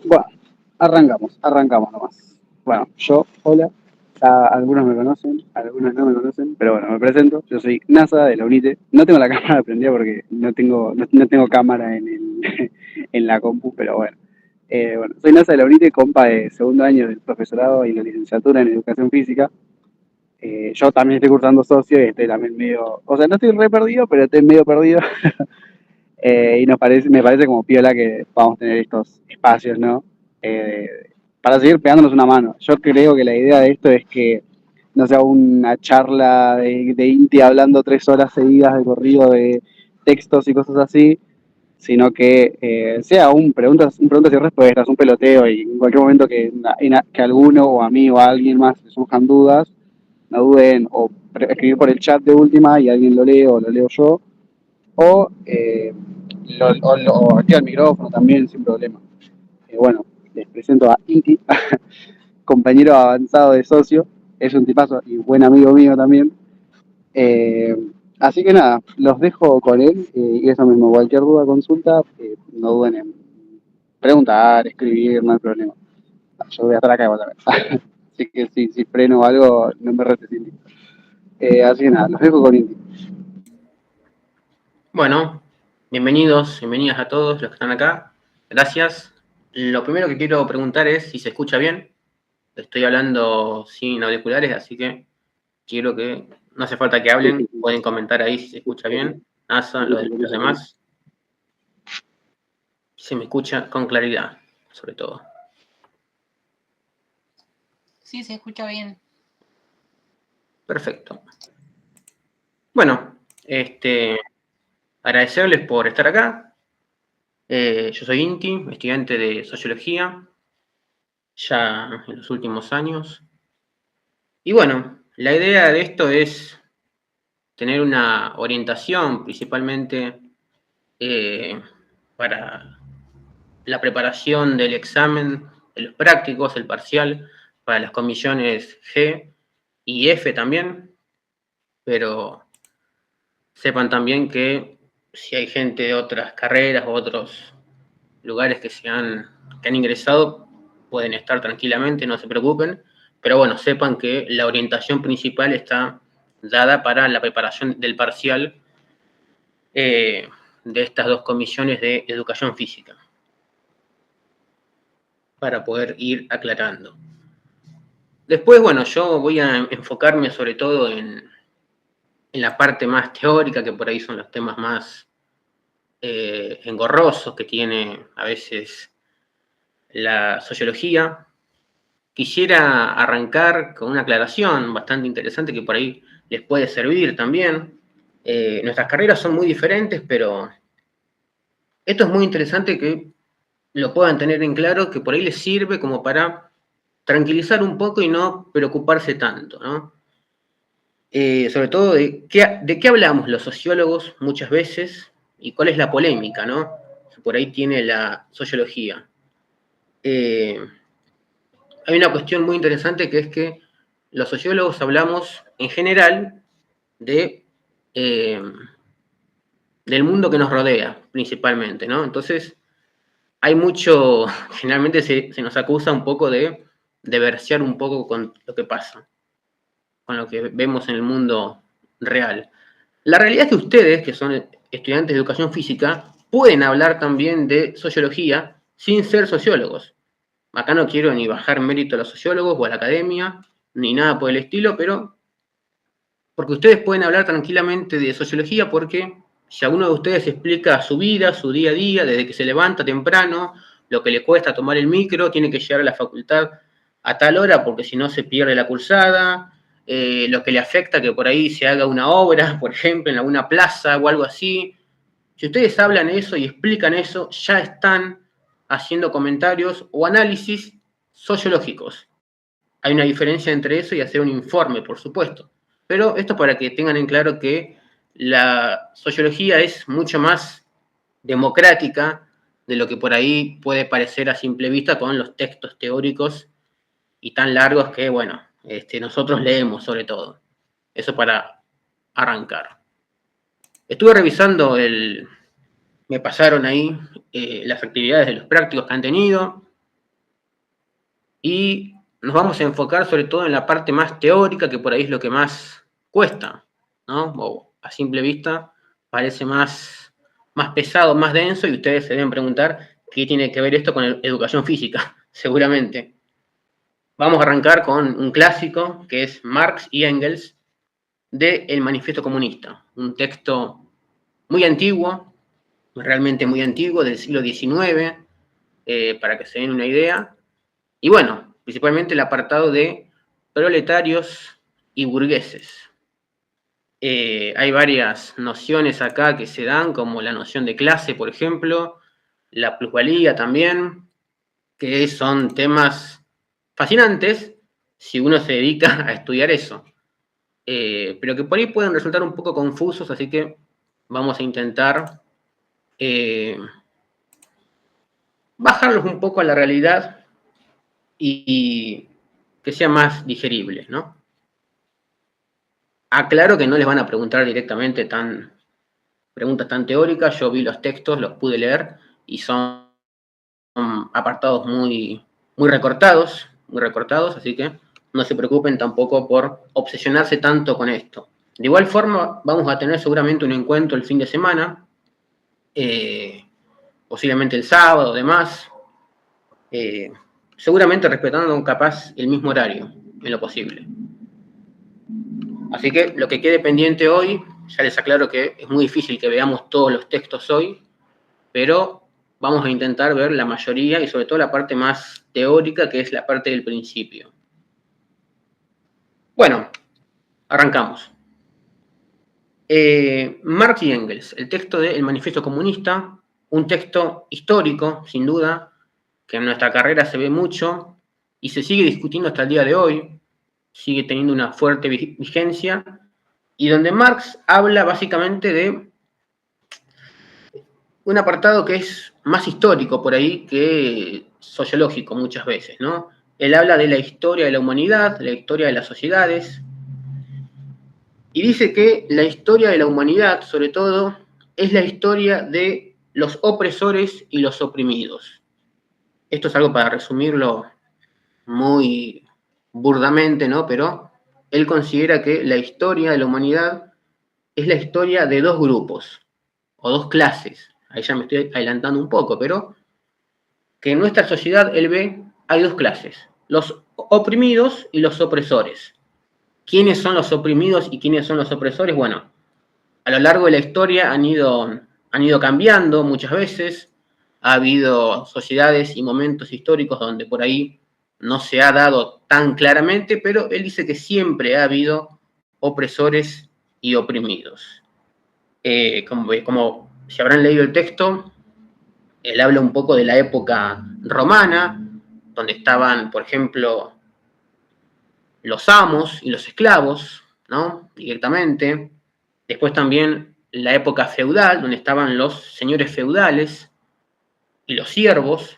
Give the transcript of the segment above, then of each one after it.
Bueno, arrancamos nomás. Bueno, hola, algunos me conocen, algunos no me conocen, pero bueno, me presento, yo soy NASA de la UNITE, no tengo la cámara prendida porque no tengo cámara en la compu, pero bueno. Bueno, soy NASA de la UNITE, compa de segundo año del profesorado y la licenciatura en Educación Física. Yo también estoy cursando socio y estoy también medio, o sea, no estoy re perdido, pero estoy medio perdido. Y me parece como piola que vamos a tener estos espacios, ¿no? Eh, para seguir pegándonos una mano. Yo creo que la idea de esto es que no sea una charla de Inti hablando 3 horas seguidas de corrido de textos y cosas así, sino que sea un preguntas y respuestas, un peloteo y en cualquier momento que alguno o a mí o a alguien más le surjan dudas, no duden o escribir por el chat de última y alguien lo lee o lo leo yo o, o activa el micrófono también sin problema. Bueno, les presento a Inti, compañero avanzado de socio, es un tipazo y buen amigo mío también. Eh, Así que nada, los dejo con él y eso mismo, cualquier duda, consulta, no duden en preguntar, escribir, no hay problema. Yo voy a estar acá igual también. Así que si freno o algo, no me retes, Inti. Así que nada, los dejo con Inti. Bueno, bienvenidas a todos los que están acá. Gracias. Lo primero que quiero preguntar es si se escucha bien. Estoy hablando sin auriculares, así que quiero que no hace falta que Sí, hablen. sí, sí. Pueden comentar ahí si se escucha bien. NASA, los demás. Si se me escucha con claridad, sobre todo. Sí, se escucha bien. Perfecto. Bueno, agradecerles por estar acá. Yo soy Inti, estudiante de Sociología, ya en los últimos años. Y bueno, la idea de esto es tener una orientación principalmente para la preparación del examen, de los prácticos, el parcial, para las comisiones G y F también, pero sepan también que si hay gente de otras carreras o otros lugares que han ingresado, pueden estar tranquilamente, no se preocupen, pero bueno, sepan que la orientación principal está dada para la preparación del parcial de estas dos comisiones de educación física, para poder ir aclarando. Después, bueno, yo voy a enfocarme sobre todo en la parte más teórica, que por ahí son los temas más engorrosos que tiene a veces la sociología. Quisiera arrancar con una aclaración bastante interesante que por ahí les puede servir también. Nuestras carreras son muy diferentes, pero esto es muy interesante que lo puedan tener en claro, que por ahí les sirve como para tranquilizar un poco y no preocuparse tanto, ¿no? Sobre todo de qué hablamos los sociólogos muchas veces y cuál es la polémica, ¿no? Que por ahí tiene la sociología. Hay una cuestión muy interesante que es que los sociólogos hablamos en general de, eh, del mundo que nos rodea, principalmente, ¿no? Entonces, hay mucho, generalmente se nos acusa un poco de versear un poco con lo que pasa, con lo que vemos en el mundo real. La realidad es que ustedes, que son estudiantes de educación física, pueden hablar también de sociología sin ser sociólogos. Acá no quiero ni bajar mérito a los sociólogos o a la academia, ni nada por el estilo, pero porque ustedes pueden hablar tranquilamente de sociología porque si alguno de ustedes explica su vida, su día a día, desde que se levanta temprano, lo que le cuesta tomar el micro, tiene que llegar a la facultad a tal hora porque si no se pierde la cursada, lo que le afecta que por ahí se haga una obra, por ejemplo, en alguna plaza o algo así. Si ustedes hablan eso y explican eso, ya están haciendo comentarios o análisis sociológicos. Hay una diferencia entre eso y hacer un informe, por supuesto. Pero esto para que tengan en claro que la sociología es mucho más democrática de lo que por ahí puede parecer a simple vista con los textos teóricos y tan largos que, bueno, nosotros leemos sobre todo. Eso para arrancar. Estuve revisando me pasaron ahí las actividades de los prácticos que han tenido. y nos vamos a enfocar sobre todo en la parte más teórica, que por ahí es lo que más cuesta, ¿no? O a simple vista parece más pesado, más denso, y ustedes se deben preguntar qué tiene que ver esto con educación física, seguramente. Vamos a arrancar con un clásico, que es Marx y Engels, de El Manifiesto Comunista, un texto muy antiguo, realmente muy antiguo, del siglo XIX, para que se den una idea. Y bueno, principalmente el apartado de proletarios y burgueses. Hay varias nociones acá que se dan, como la noción de clase, por ejemplo, la plusvalía también, que son temas fascinantes si uno se dedica a estudiar eso. Pero que por ahí pueden resultar un poco confusos, así que vamos a intentar bajarlos un poco a la realidad y que sea más digerible, ¿no? Aclaro que no les van a preguntar directamente preguntas tan teóricas. Yo vi los textos, los pude leer y son apartados muy recortados, así que no se preocupen tampoco por obsesionarse tanto con esto. De igual forma, vamos a tener seguramente un encuentro el fin de semana, posiblemente el sábado, demás, seguramente respetando capaz el mismo horario, en lo posible. Así que lo que quede pendiente hoy, ya les aclaro que es muy difícil que veamos todos los textos hoy, pero vamos a intentar ver la mayoría y sobre todo la parte más teórica, que es la parte del principio. Bueno, arrancamos. Marx y Engels, el texto de El Manifiesto Comunista, un texto histórico, sin duda, que en nuestra carrera se ve mucho y se sigue discutiendo hasta el día de hoy, sigue teniendo una fuerte vigencia, y donde Marx habla básicamente de un apartado que es más histórico por ahí que sociológico muchas veces, ¿no? Él habla de la historia de la humanidad, la historia de las sociedades, y dice que la historia de la humanidad, sobre todo, es la historia de los opresores y los oprimidos. Esto es algo para resumirlo muy burdamente, ¿no? Pero él considera que la historia de la humanidad es la historia de dos grupos, o dos clases. Ahí ya me estoy adelantando un poco, pero que en nuestra sociedad él ve hay dos clases, los oprimidos y los opresores. ¿Quiénes son los oprimidos y quiénes son los opresores? Bueno, a lo largo de la historia han ido cambiando muchas veces. Ha habido sociedades y momentos históricos donde por ahí no se ha dado tan claramente, pero él dice que siempre ha habido opresores y oprimidos. Como si habrán leído el texto, él habla un poco de la época romana, donde estaban, por ejemplo, los amos y los esclavos, ¿no? Directamente. Después también la época feudal, donde estaban los señores feudales y los siervos.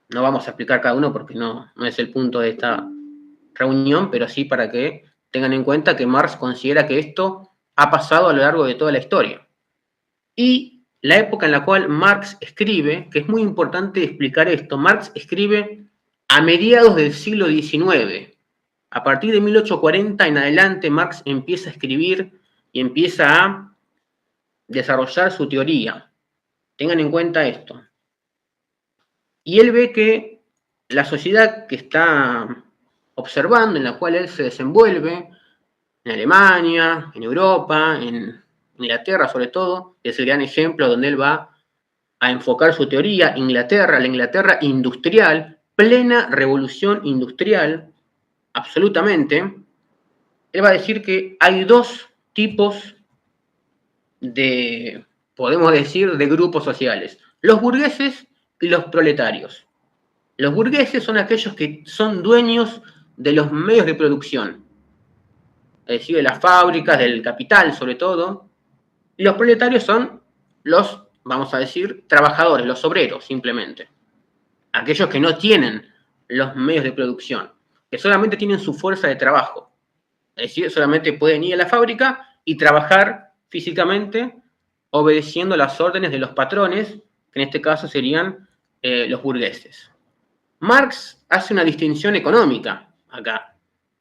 No vamos a explicar cada uno porque no es el punto de esta reunión, pero sí para que tengan en cuenta que Marx considera que esto ha pasado a lo largo de toda la historia. Y la época en la cual Marx escribe, que es muy importante explicar esto, Marx escribe a mediados del siglo XIX. A partir de 1840 en adelante, Marx empieza a escribir y empieza a desarrollar su teoría. Tengan en cuenta esto. Y él ve que la sociedad que está observando, en la cual él se desenvuelve, en Alemania, en Europa, en Inglaterra sobre todo, es el gran ejemplo donde él va a enfocar su teoría. Inglaterra, la Inglaterra industrial, plena revolución industrial, absolutamente. Él va a decir que hay dos tipos de, podemos decir, de grupos sociales: los burgueses y los proletarios. Los burgueses son aquellos que son dueños de los medios de producción, es decir, de las fábricas, del capital sobre todo, y los proletarios son los, vamos a decir, trabajadores, los obreros simplemente, aquellos que no tienen los medios de producción, que solamente tienen su fuerza de trabajo, es decir, solamente pueden ir a la fábrica y trabajar físicamente obedeciendo las órdenes de los patrones, que en este caso serían los burgueses. Marx hace una distinción económica acá.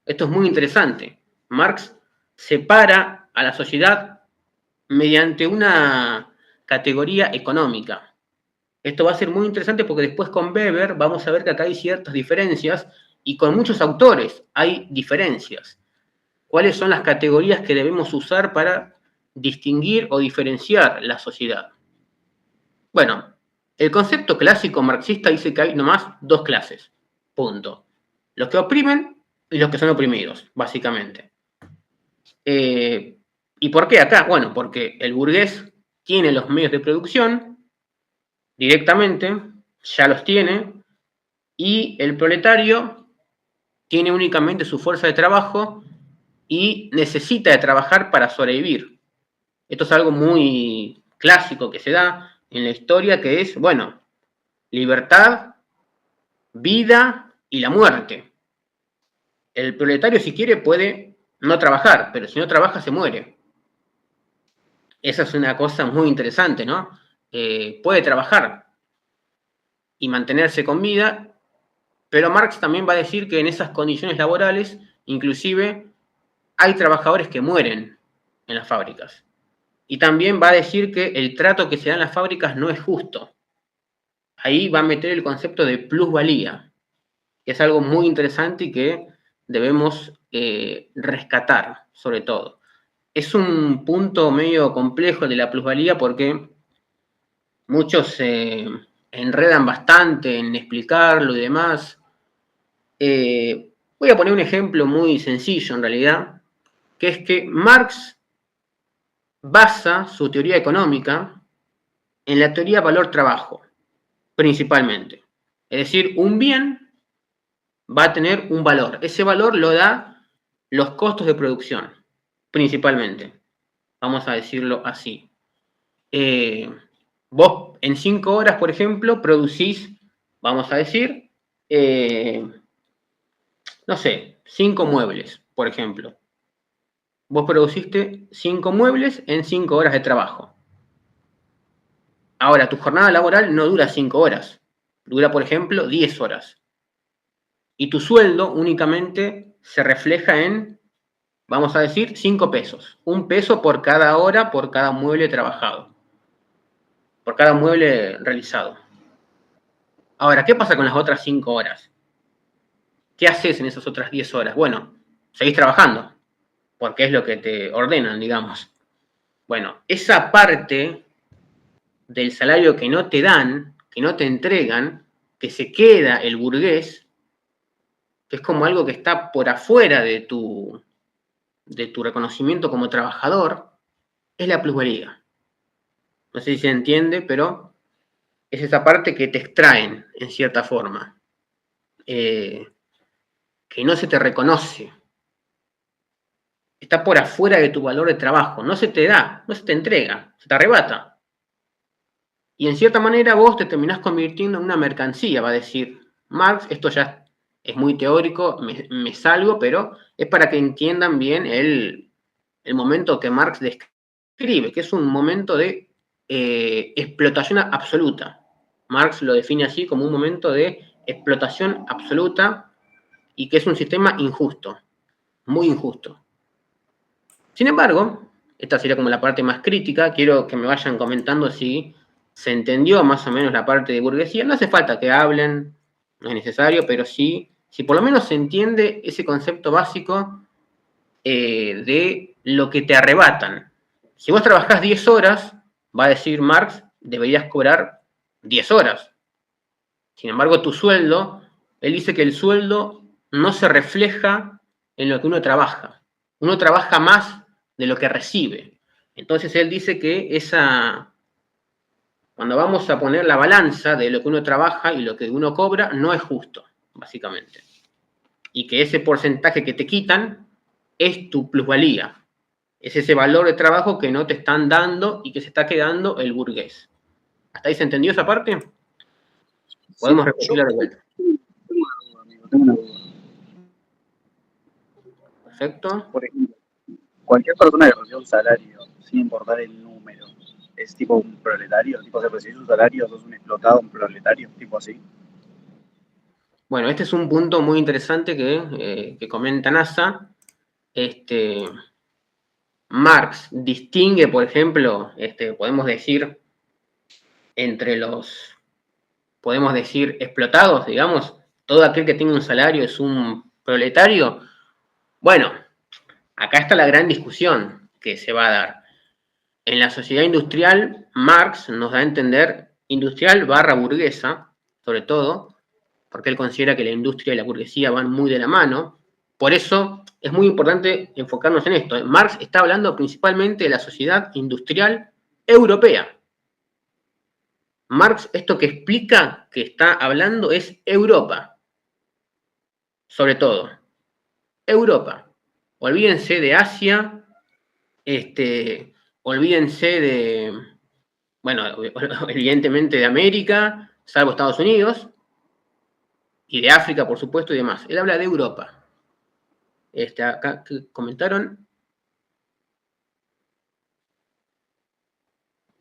Esto es muy interesante. Marx separa a la sociedad mediante una categoría económica. Esto va a ser muy interesante porque después con Weber vamos a ver que acá hay ciertas diferencias y con muchos autores hay diferencias. ¿Cuáles son las categorías que debemos usar para distinguir o diferenciar la sociedad? Bueno, el concepto clásico marxista dice que hay nomás dos clases. Punto. Los que oprimen y los que son oprimidos, básicamente. ¿Y por qué acá? Bueno, porque el burgués tiene los medios de producción directamente, ya los tiene, y el proletario tiene únicamente su fuerza de trabajo y necesita de trabajar para sobrevivir. Esto es algo muy clásico que se da en la historia, que es, bueno, libertad, vida y la muerte. El proletario, si quiere, puede no trabajar, pero si no trabaja, se muere. Esa es una cosa muy interesante, ¿no? Puede trabajar y mantenerse con vida, pero Marx también va a decir que en esas condiciones laborales, inclusive, hay trabajadores que mueren en las fábricas. Y también va a decir que el trato que se da en las fábricas no es justo. Ahí va a meter el concepto de plusvalía, que es algo muy interesante y que debemos rescatar, sobre todo. Es un punto medio complejo de la plusvalía porque muchos se enredan bastante en explicarlo y demás. Voy a poner un ejemplo muy sencillo en realidad, que es que Marx basa su teoría económica en la teoría valor-trabajo, principalmente. Es decir, un bien va a tener un valor. Ese valor lo da los costos de producción, principalmente. Vamos a decirlo así. Vos en 5 horas, por ejemplo, producís, vamos a decir, no sé, 5 muebles, por ejemplo. Vos produciste 5 muebles en 5 horas de trabajo. Ahora, tu jornada laboral no dura 5 horas. Dura, por ejemplo, 10 horas. Y tu sueldo únicamente se refleja en, vamos a decir, 5 pesos. 1 peso por cada hora, por cada mueble trabajado. Por cada mueble realizado. Ahora, ¿qué pasa con las otras 5 horas? ¿Qué haces en esas otras 10 horas? Bueno, seguís trabajando, porque es lo que te ordenan, digamos. Bueno, esa parte del salario que no te dan, que no te entregan, que se queda el burgués, que es como algo que está por afuera de tu reconocimiento como trabajador, es la plusvalía. No sé si se entiende, pero es esa parte que te extraen, en cierta forma. Que no se te reconoce. Está por afuera de tu valor de trabajo. No se te da, no se te entrega, se te arrebata. Y en cierta manera vos te terminás convirtiendo en una mercancía, va a decir Marx. Esto ya es muy teórico, me salgo, pero es para que entiendan bien el momento que Marx describe, que es un momento de explotación absoluta. Marx lo define así como un momento de explotación absoluta y que es un sistema injusto, muy injusto. Sin embargo, esta sería como la parte más crítica. Quiero que me vayan comentando si se entendió más o menos la parte de burguesía. No hace falta que hablen, no es necesario, pero sí, si por lo menos se entiende ese concepto básico de lo que te arrebatan. Si vos trabajás 10 horas, va a decir Marx, deberías cobrar 10 horas. Sin embargo, tu sueldo, él dice que el sueldo no se refleja en lo que uno trabaja. Uno trabaja más de lo que recibe. Entonces él dice que cuando vamos a poner la balanza de lo que uno trabaja y lo que uno cobra, no es justo, básicamente. Y que ese porcentaje que te quitan es tu plusvalía. Es ese valor de trabajo que no te están dando y que se está quedando el burgués. ¿Hasta ahí se entendió esa parte? Podemos repetirla de vuelta. Tengo una duda. Perfecto. Por ejemplo, cualquier persona que recibe un salario, sin importar el número, es tipo un proletario. Tipo, si recibís un salario, sos un explotado, un proletario, tipo así. Bueno, este es un punto muy interesante que comenta NASA. Marx distingue, por ejemplo, podemos decir, entre los, podemos decir, explotados, digamos, todo aquel que tenga un salario es un proletario. Bueno, acá está la gran discusión que se va a dar. En la sociedad industrial, Marx nos da a entender industrial barra burguesa, sobre todo, porque él considera que la industria y la burguesía van muy de la mano. Por eso es muy importante enfocarnos en esto. Marx está hablando principalmente de la sociedad industrial europea. Marx, esto que explica que está hablando es Europa, sobre todo. Europa. Olvídense de Asia, olvídense de, bueno, evidentemente de América, salvo Estados Unidos, y de África, por supuesto, y demás. Él habla de Europa. Acá que comentaron.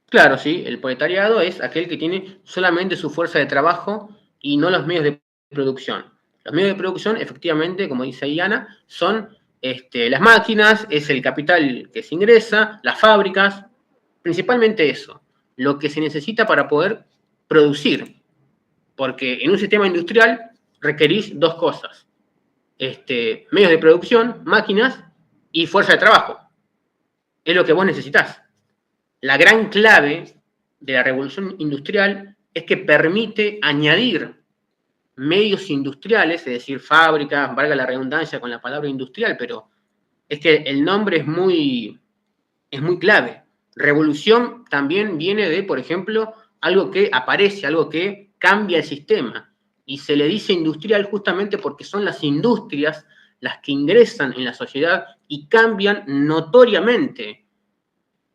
Claro, sí, el proletariado es aquel que tiene solamente su fuerza de trabajo y no los medios de producción. Los medios de producción, efectivamente, como dice Iana, son las máquinas, es el capital que se ingresa, las fábricas, principalmente eso, lo que se necesita para poder producir. Porque en un sistema industrial requerís dos cosas, medios de producción, máquinas y fuerza de trabajo. Es lo que vos necesitás. La gran clave de la revolución industrial es que permite añadir medios industriales, es decir, fábricas, valga la redundancia con la palabra industrial, pero es que el nombre es muy clave. Revolución también viene de, por ejemplo, algo que aparece, algo que cambia el sistema. Y se le dice industrial justamente porque son las industrias las que ingresan en la sociedad y cambian notoriamente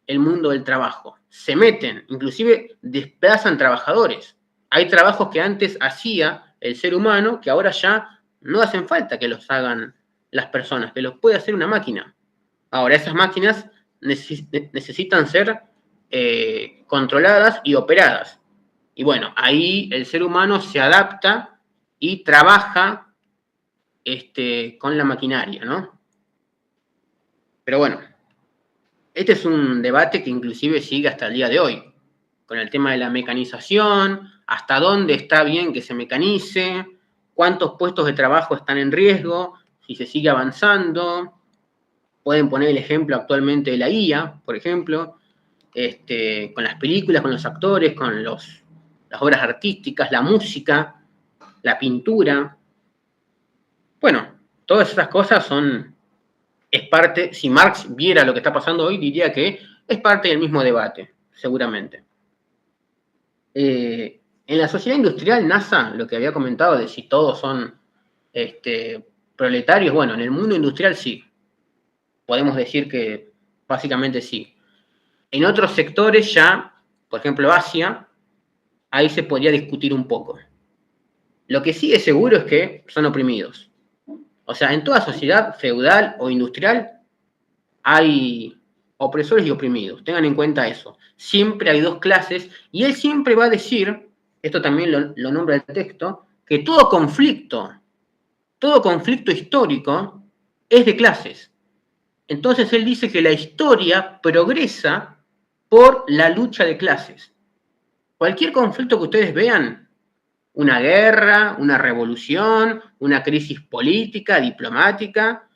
el mundo del trabajo. Se meten, inclusive desplazan trabajadores. Hay trabajos que antes hacía el ser humano que ahora ya no hacen falta que los hagan las personas, que los puede hacer una máquina. Ahora, esas máquinas necesitan ser controladas y operadas. Y bueno, ahí el ser humano se adapta y trabaja con la maquinaria, ¿no? Pero bueno, este es un debate que inclusive sigue hasta el día de hoy, con el tema de la mecanización, hasta dónde está bien que se mecanice, cuántos puestos de trabajo están en riesgo, si se sigue avanzando. Pueden poner el ejemplo actualmente de la IA, por ejemplo, con las películas, con los actores, con las obras artísticas, la música, la pintura. Bueno, todas esas cosas es parte, si Marx viera lo que está pasando hoy, diría que es parte del mismo debate, seguramente. En la sociedad industrial, NASA, lo que había comentado de si todos son proletarios, bueno, en el mundo industrial sí. Podemos decir que básicamente sí. En otros sectores ya, por ejemplo Asia, ahí se podría discutir un poco. Lo que sí es seguro es que son oprimidos. O sea, en toda sociedad feudal o industrial hay opresores y oprimidos. Tengan en cuenta eso. Siempre hay dos clases y él siempre va a decir, esto también lo nombra el texto, que todo conflicto histórico es de clases. Entonces él dice que la historia progresa por la lucha de clases. Cualquier conflicto que ustedes vean, una guerra, una revolución, una crisis política, diplomática,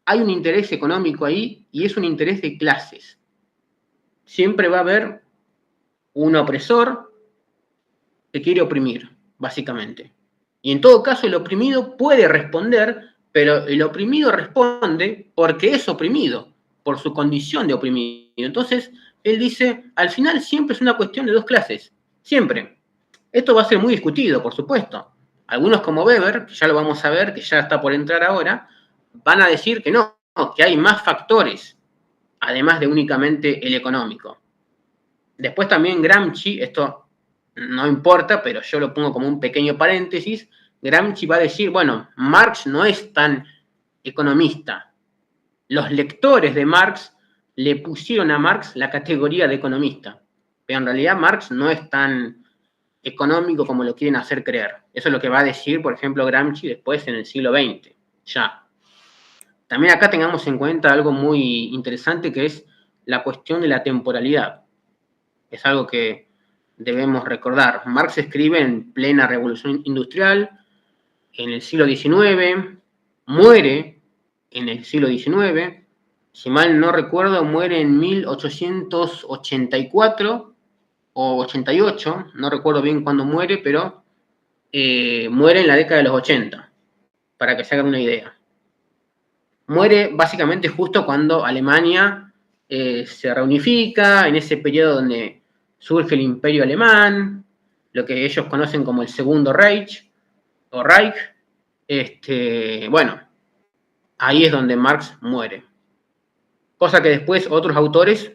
hay un interés económico ahí y es un interés de clases. Siempre va a haber un opresor que quiere oprimir, básicamente. Y en todo caso el oprimido puede responder, pero el oprimido responde porque es oprimido, por su condición de oprimido. Entonces, él dice, al final siempre es una cuestión de dos clases, siempre. Esto va a ser muy discutido, por supuesto. Algunos como Weber, que ya lo vamos a ver, que ya está por entrar ahora, van a decir que no, que hay más factores, además de únicamente el económico. Después también Gramsci, esto no importa, pero yo lo pongo como un pequeño paréntesis, Gramsci va a decir, bueno, Marx no es tan economista. Los lectores de Marx le pusieron a Marx la categoría de economista, pero en realidad Marx no es tan económico como lo quieren hacer creer. Eso es lo que va a decir, por ejemplo, Gramsci después en el siglo XX. Ya. También acá tengamos en cuenta algo muy interesante que es la cuestión de la temporalidad. Es algo que debemos recordar. Marx escribe en plena revolución industrial, en el siglo XIX, muere en el siglo XIX, si mal no recuerdo, muere en 1884 o 88, no recuerdo bien cuándo muere, pero muere en la década de los 80, para que se hagan una idea. Muere básicamente justo cuando Alemania se reunifica, en ese periodo donde surge el Imperio Alemán, lo que ellos conocen como el Segundo Reich, o Reich. Bueno, ahí es donde Marx muere. Cosa que después otros autores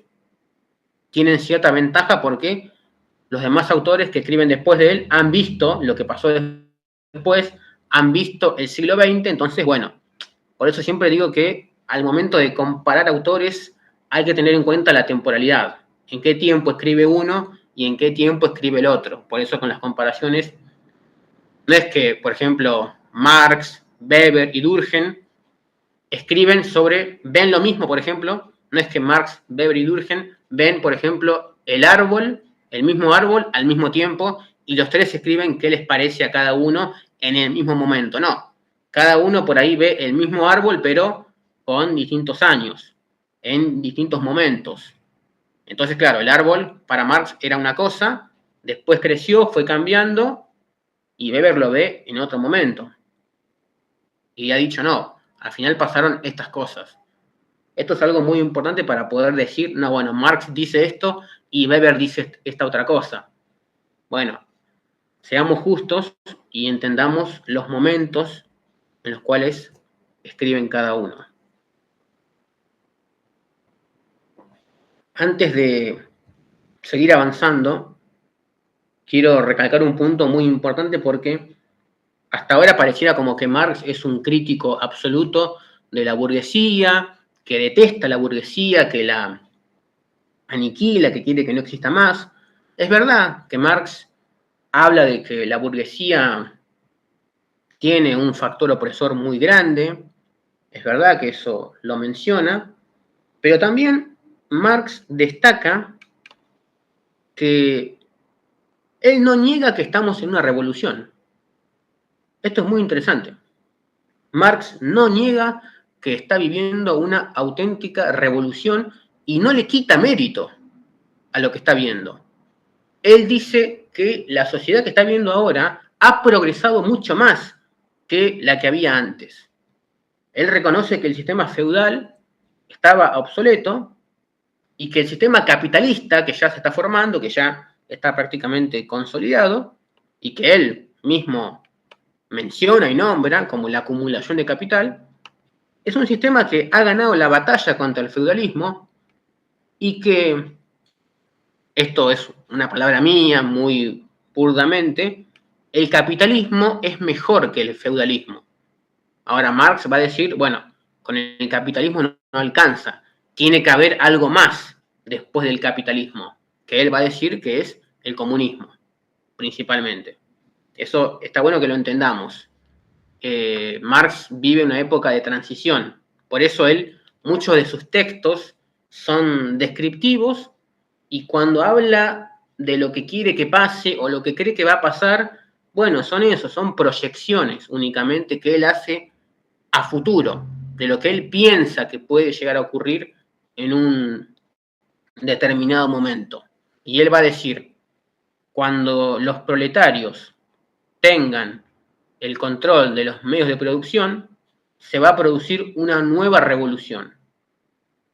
tienen cierta ventaja porque los demás autores que escriben después de él han visto lo que pasó después, han visto el siglo XX, entonces, bueno, por eso siempre digo que al momento de comparar autores hay que tener en cuenta la temporalidad, en qué tiempo escribe uno y en qué tiempo escribe el otro. Por eso con las comparaciones, no es que, por ejemplo, Marx, Weber y Durkheim ven lo mismo, por ejemplo, no es que Marx, Weber y Durkheim ven, por ejemplo, el mismo árbol al mismo tiempo, y los tres escriben qué les parece a cada uno en el mismo momento. No, cada uno por ahí ve el mismo árbol, pero con distintos años, en distintos momentos. Entonces, claro, el árbol para Marx era una cosa, después creció, fue cambiando, y Weber lo ve en otro momento. Y ha dicho, no, al final pasaron estas cosas. Esto es algo muy importante para poder decir, no, bueno, Marx dice esto y Weber dice esta otra cosa. Bueno, seamos justos y entendamos los momentos en los cuales escriben cada uno. Antes de seguir avanzando, quiero recalcar un punto muy importante porque hasta ahora pareciera como que Marx es un crítico absoluto de la burguesía, que detesta la burguesía, que la aniquila, que quiere que no exista más. Es verdad que Marx habla de que la burguesía tiene un factor opresor muy grande, es verdad que eso lo menciona, pero también Marx destaca que él no niega que estamos en una revolución. Esto es muy interesante. Marx no niega que está viviendo una auténtica revolución y no le quita mérito a lo que está viendo. Él dice que la sociedad que está viendo ahora ha progresado mucho más que la que había antes. Él reconoce que el sistema feudal estaba obsoleto y que el sistema capitalista, que ya se está formando, que ya está prácticamente consolidado, y que él mismo menciona y nombra como la acumulación de capital, es un sistema que ha ganado la batalla contra el feudalismo y que, esto es una palabra mía muy burdamente, el capitalismo es mejor que el feudalismo. Ahora Marx va a decir, bueno, con el capitalismo no alcanza, tiene que haber algo más después del capitalismo, que él va a decir que es el comunismo, principalmente. Eso está bueno que lo entendamos. Marx vive una época de transición, por eso muchos de sus textos son descriptivos y cuando habla de lo que quiere que pase o lo que cree que va a pasar, bueno, son proyecciones únicamente que él hace a futuro, de lo que él piensa que puede llegar a ocurrir en un determinado momento. Y él va a decir, cuando los proletarios tengan el control de los medios de producción, se va a producir una nueva revolución.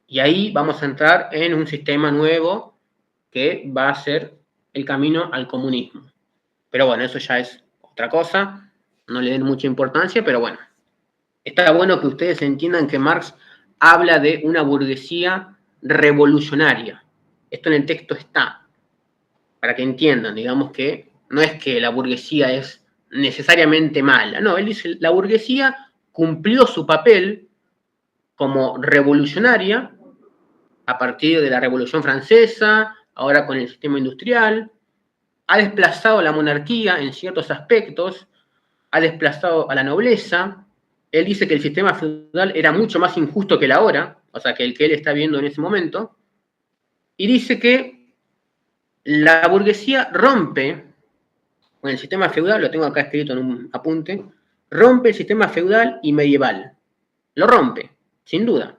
Y ahí vamos a entrar en un sistema nuevo que va a ser el camino al comunismo. Pero bueno, eso ya es otra cosa, no le den mucha importancia, pero bueno. Está bueno que ustedes entiendan que Marx habla de una burguesía revolucionaria. Esto en el texto está, para que entiendan, digamos que no es que la burguesía es necesariamente mala, no, él dice, la burguesía cumplió su papel como revolucionaria a partir de la Revolución Francesa, ahora con el sistema industrial, ha desplazado a la monarquía en ciertos aspectos, ha desplazado a la nobleza. Él dice que el sistema feudal era mucho más injusto que el ahora, o sea, que el que él está viendo en ese momento, y dice que la burguesía rompe con el sistema feudal, lo tengo acá escrito en un apunte, rompe el sistema feudal y medieval. Lo rompe, sin duda.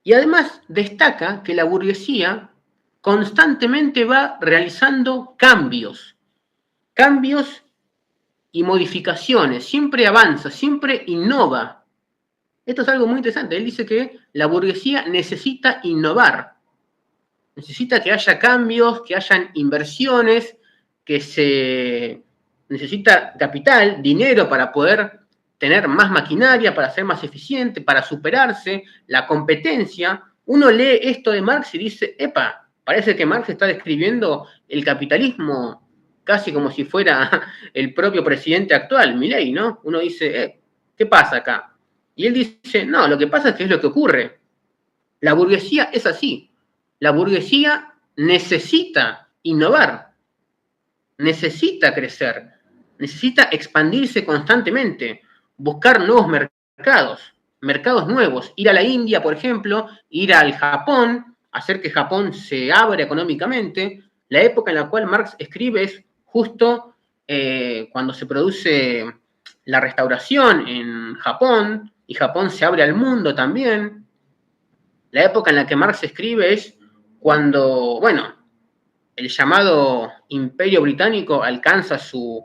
Y además destaca que la burguesía constantemente va realizando cambios y modificaciones, siempre avanza, siempre innova. Esto es algo muy interesante. Él dice que la burguesía necesita innovar, necesita que haya cambios, que hayan inversiones, que se necesita capital, dinero para poder tener más maquinaria, para ser más eficiente, para superarse, la competencia. Uno lee esto de Marx y dice, epa, parece que Marx está describiendo el capitalismo casi como si fuera el propio presidente actual, Milei, ¿no? Uno dice, ¿qué pasa acá? Y él dice, no, lo que pasa es que es lo que ocurre. La burguesía es así. La burguesía necesita innovar, necesita crecer, necesita expandirse constantemente, buscar nuevos mercados nuevos, ir a la India, por ejemplo, ir al Japón, hacer que Japón se abra económicamente. La época en la cual Marx escribe es justo cuando se produce la restauración en Japón, y Japón se abre al mundo también. La época en la que Marx escribe es cuando, bueno, el llamado Imperio Británico alcanza su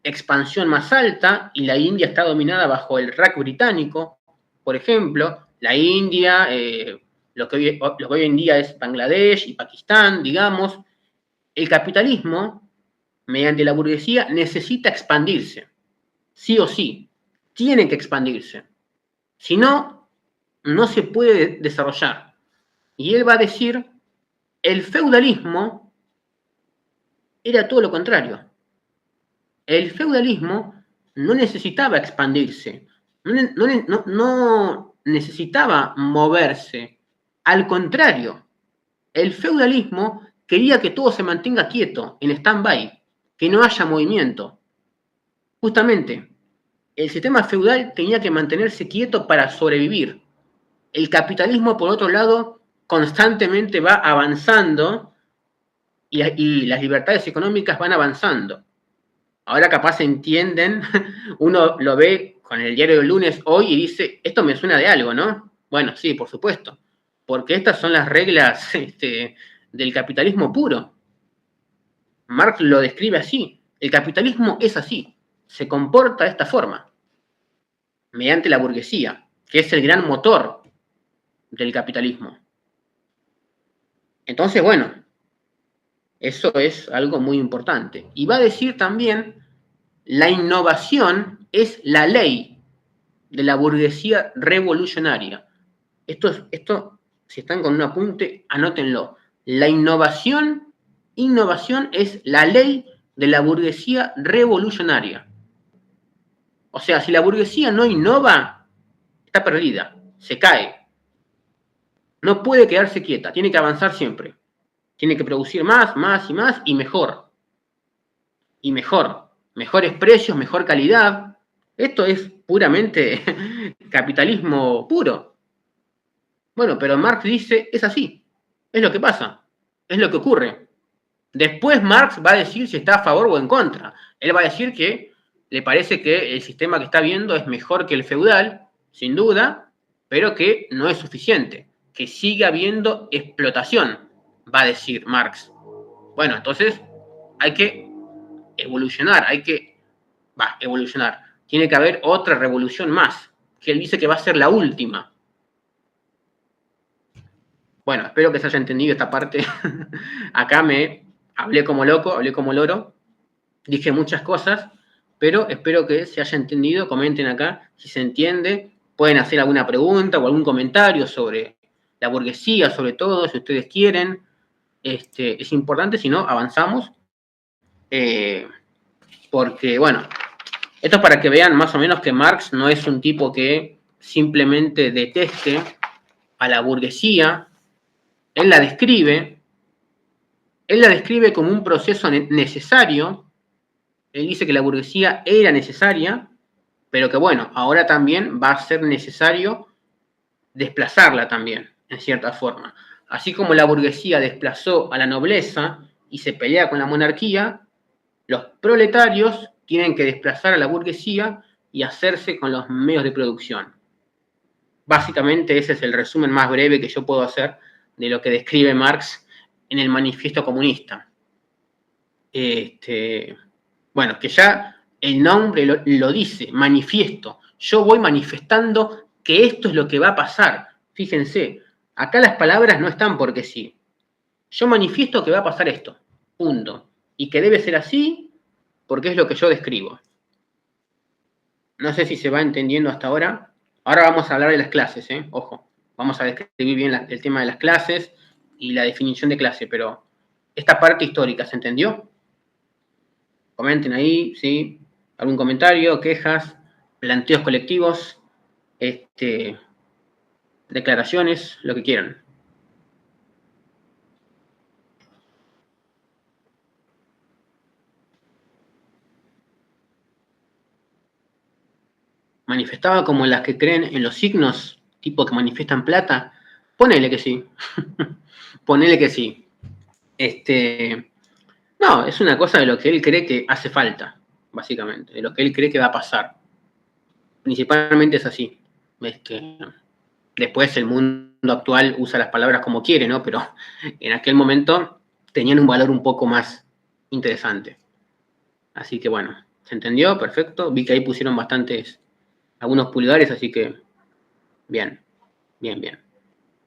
expansión más alta y la India está dominada bajo el Raj británico, por ejemplo. La India, lo que hoy en día es Bangladesh y Pakistán, digamos. El capitalismo, mediante la burguesía, necesita expandirse, sí o sí, tiene que expandirse. Si no, no se puede desarrollar. Y él va a decir, el feudalismo era todo lo contrario. El feudalismo no necesitaba expandirse, no necesitaba moverse. Al contrario, el feudalismo quería que todo se mantenga quieto, en stand-by, que no haya movimiento. Justamente, el sistema feudal tenía que mantenerse quieto para sobrevivir. El capitalismo, por otro lado, constantemente va avanzando y las libertades económicas van avanzando. Ahora capaz enten, uno lo ve con el diario del lunes hoy y dice, esto me suena de algo, ¿no? Bueno, sí, por supuesto, porque estas son las reglas del capitalismo puro. Marx lo describe así, el capitalismo es así, se comporta de esta forma, mediante la burguesía, que es el gran motor del capitalismo. Entonces, bueno, eso es algo muy importante. Y va a decir también, la innovación es la ley de la burguesía revolucionaria. Esto, si están con un apunte, anótenlo. La innovación es la ley de la burguesía revolucionaria. O sea, si la burguesía no innova, está perdida, se cae. No puede quedarse quieta, tiene que avanzar siempre. Tiene que producir más y mejor. Y mejor. Mejores precios, mejor calidad. Esto es puramente capitalismo puro. Bueno, pero Marx dice, es así. Es lo que pasa. Es lo que ocurre. Después Marx va a decir si está a favor o en contra. Él va a decir que le parece que el sistema que está viendo es mejor que el feudal, sin duda, pero que no es suficiente. Que sigue habiendo explotación, va a decir Marx. Bueno, entonces hay que evolucionar, evolucionar. Tiene que haber otra revolución más, que él dice que va a ser la última. Bueno, espero que se haya entendido esta parte. Acá hablé como loco, hablé como loro, dije muchas cosas, pero espero que se haya entendido. Comenten acá si se entiende. Pueden hacer alguna pregunta o algún comentario sobre la burguesía, sobre todo, si ustedes quieren. Es importante, si no, avanzamos. Porque, bueno, esto es para que vean más o menos que Marx no es un tipo que simplemente deteste a la burguesía. Él la describe, él la describe como un proceso necesario. Él dice que la burguesía era necesaria, pero que bueno, ahora también va a ser necesario desplazarla también, en cierta forma. Así como la burguesía desplazó a la nobleza y se pelea con la monarquía, los proletarios tienen que desplazar a la burguesía y hacerse con los medios de producción. Básicamente ese es el resumen más breve que yo puedo hacer de lo que describe Marx en el Manifiesto Comunista. Bueno, que ya el nombre lo dice, manifiesto. Yo voy manifestando que esto es lo que va a pasar. Fíjense, acá las palabras no están porque sí. Yo manifiesto que va a pasar esto, punto. Y que debe ser así porque es lo que yo describo. No sé si se va entendiendo hasta ahora. Ahora vamos a hablar de las clases, ojo. Vamos a describir bien el tema de las clases y la definición de clase, pero esta parte histórica, ¿se entendió? Comenten ahí, ¿sí? ¿Algún comentario, quejas, planteos colectivos, declaraciones, lo que quieran? ¿Manifestaba como las que creen en los signos, tipo que manifiestan plata? Ponele que sí. Ponele que sí. No, es una cosa de lo que él cree que hace falta, básicamente, de lo que él cree que va a pasar. Principalmente es así. Después el mundo actual usa las palabras como quiere, ¿no? Pero en aquel momento tenían un valor un poco más interesante. Así que bueno, ¿se entendió? Perfecto. Vi que ahí pusieron algunos pulgares, así que bien.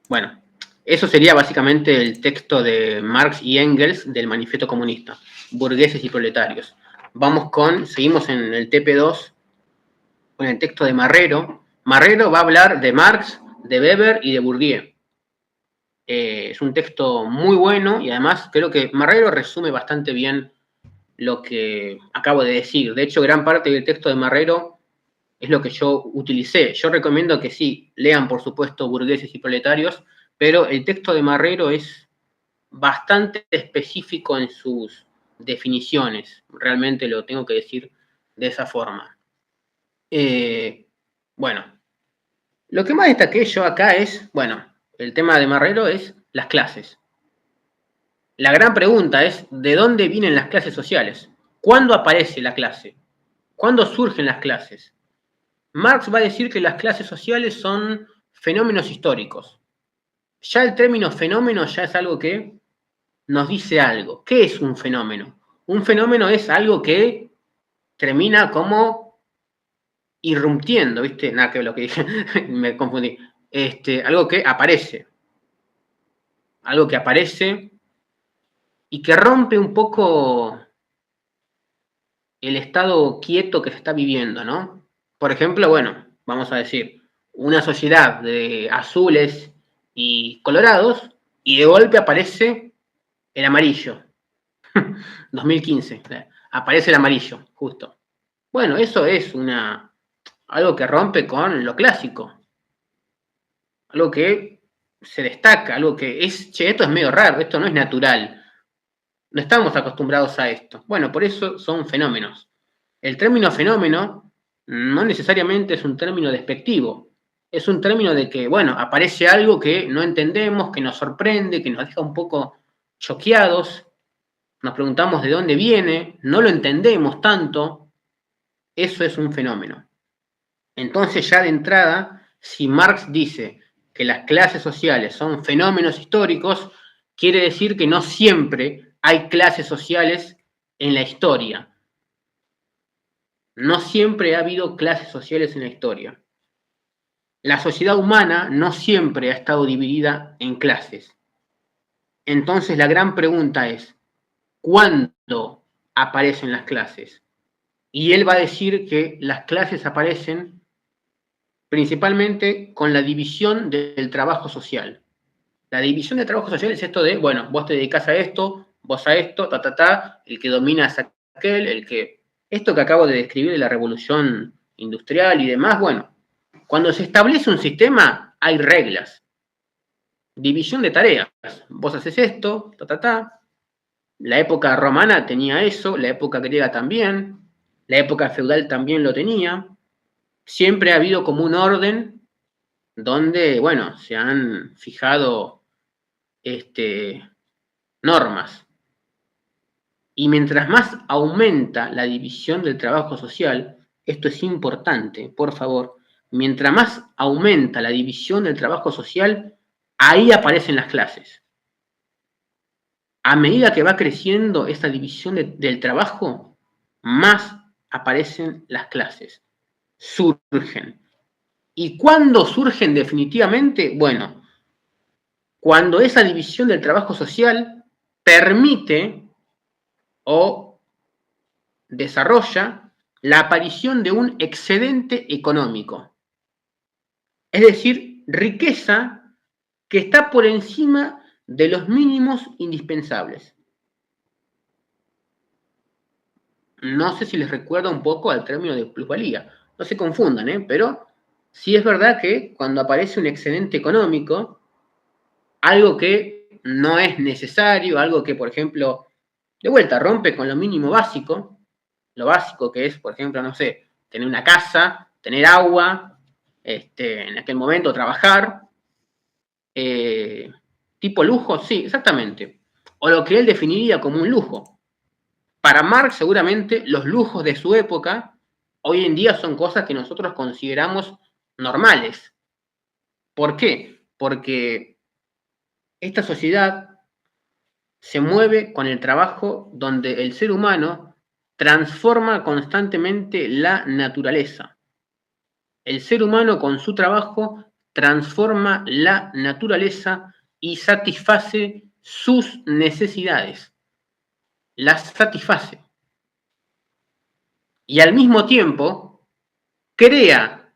Bueno, eso sería básicamente el texto de Marx y Engels del Manifiesto Comunista, burgueses y proletarios. Seguimos en el TP2 con el texto de Marrero. Marrero va a hablar de Marx, de Weber y de Bourdieu. Es un texto muy bueno y además creo que Marrero resume bastante bien lo que acabo de decir. De hecho, gran parte del texto de Marrero es lo que yo utilicé. Yo recomiendo que sí, lean por supuesto Burgueses y Proletarios, pero el texto de Marrero es bastante específico en sus definiciones. Realmente lo tengo que decir de esa forma. Bueno, lo que más destaqué yo acá es, bueno, el tema de Marrero es las clases. La gran pregunta es, ¿de dónde vienen las clases sociales? ¿Cuándo aparece la clase? ¿Cuándo surgen las clases? Marx va a decir que las clases sociales son fenómenos históricos. Ya el término fenómeno ya es algo que nos dice algo. ¿Qué es un fenómeno? Un fenómeno es algo que termina como irrumpiendo, ¿viste? Nada que ver lo que dije, me confundí. Algo que aparece. Algo que aparece y que rompe un poco el estado quieto que se está viviendo, ¿no? Por ejemplo, bueno, vamos a decir, una sociedad de azules y colorados y de golpe aparece el amarillo. 2015, aparece el amarillo, justo. Bueno, eso es algo que rompe con lo clásico. Algo que se destaca, algo que es, che, esto es medio raro, esto no es natural. No estamos acostumbrados a esto. Bueno, por eso son fenómenos. El término fenómeno no necesariamente es un término despectivo. Es un término de que, bueno, aparece algo que no entendemos, que nos sorprende, que nos deja un poco choqueados. Nos preguntamos de dónde viene, no lo entendemos tanto. Eso es un fenómeno. Entonces, ya de entrada, si Marx dice que las clases sociales son fenómenos históricos, quiere decir que no siempre hay clases sociales en la historia. No siempre ha habido clases sociales en la historia. La sociedad humana no siempre ha estado dividida en clases. Entonces la gran pregunta es, ¿cuándo aparecen las clases? Y él va a decir que las clases aparecen principalmente con la división del trabajo social. La división del trabajo social es esto de, bueno, vos te dedicás a esto, vos a esto, el que domina es aquel, esto que acabo de describir de la revolución industrial y demás, bueno, cuando se establece un sistema hay reglas. División de tareas. Vos haces esto, La época romana tenía eso, la época griega también, la época feudal también lo tenía. Siempre ha habido como un orden donde, bueno, se han fijado normas. Y mientras más aumenta la división del trabajo social, esto es importante, por favor, mientras más aumenta la división del trabajo social, ahí aparecen las clases. A medida que va creciendo esta división del trabajo, más aparecen las clases, surgen. ¿Y cuándo surgen definitivamente? Bueno, cuando esa división del trabajo social permite o desarrolla la aparición de un excedente económico, es decir, riqueza que está por encima de los mínimos indispensables. No sé si les recuerda un poco al término de plusvalía, no se confundan, pero sí es verdad que cuando aparece un excedente económico, algo que no es necesario, algo que, por ejemplo, de vuelta rompe con lo mínimo básico, lo básico que es, por ejemplo, no sé, tener una casa, tener agua, en aquel momento trabajar, tipo lujo, sí, exactamente, o lo que él definiría como un lujo. Para Marx, seguramente, los lujos de su época, hoy en día son cosas que nosotros consideramos normales. ¿Por qué? Porque esta sociedad se mueve con el trabajo donde el ser humano transforma constantemente la naturaleza. El ser humano con su trabajo transforma la naturaleza y satisface sus necesidades. Las satisface. Y al mismo tiempo crea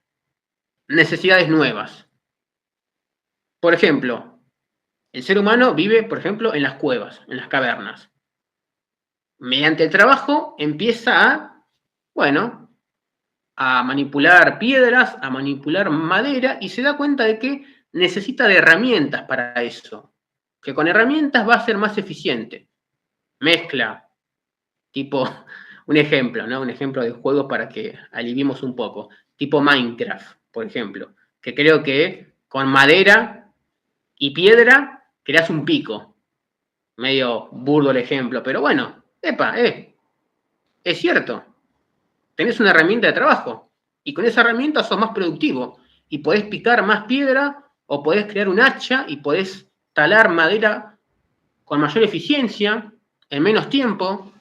necesidades nuevas. Por ejemplo, el ser humano vive, por ejemplo, en las cuevas, en las cavernas. Mediante el trabajo empieza a manipular piedras, a manipular madera y se da cuenta de que necesita de herramientas para eso. Que con herramientas va a ser más eficiente. Mezcla, tipo, un ejemplo, ¿no? Un ejemplo de juego para que aliviemos un poco. Tipo Minecraft, por ejemplo. Que creo que con madera y piedra creas un pico. Medio burdo el ejemplo, pero bueno, es cierto. Tenés una herramienta de trabajo y con esa herramienta sos más productivo y podés picar más piedra o podés crear un hacha y podés talar madera con mayor eficiencia, en menos tiempo,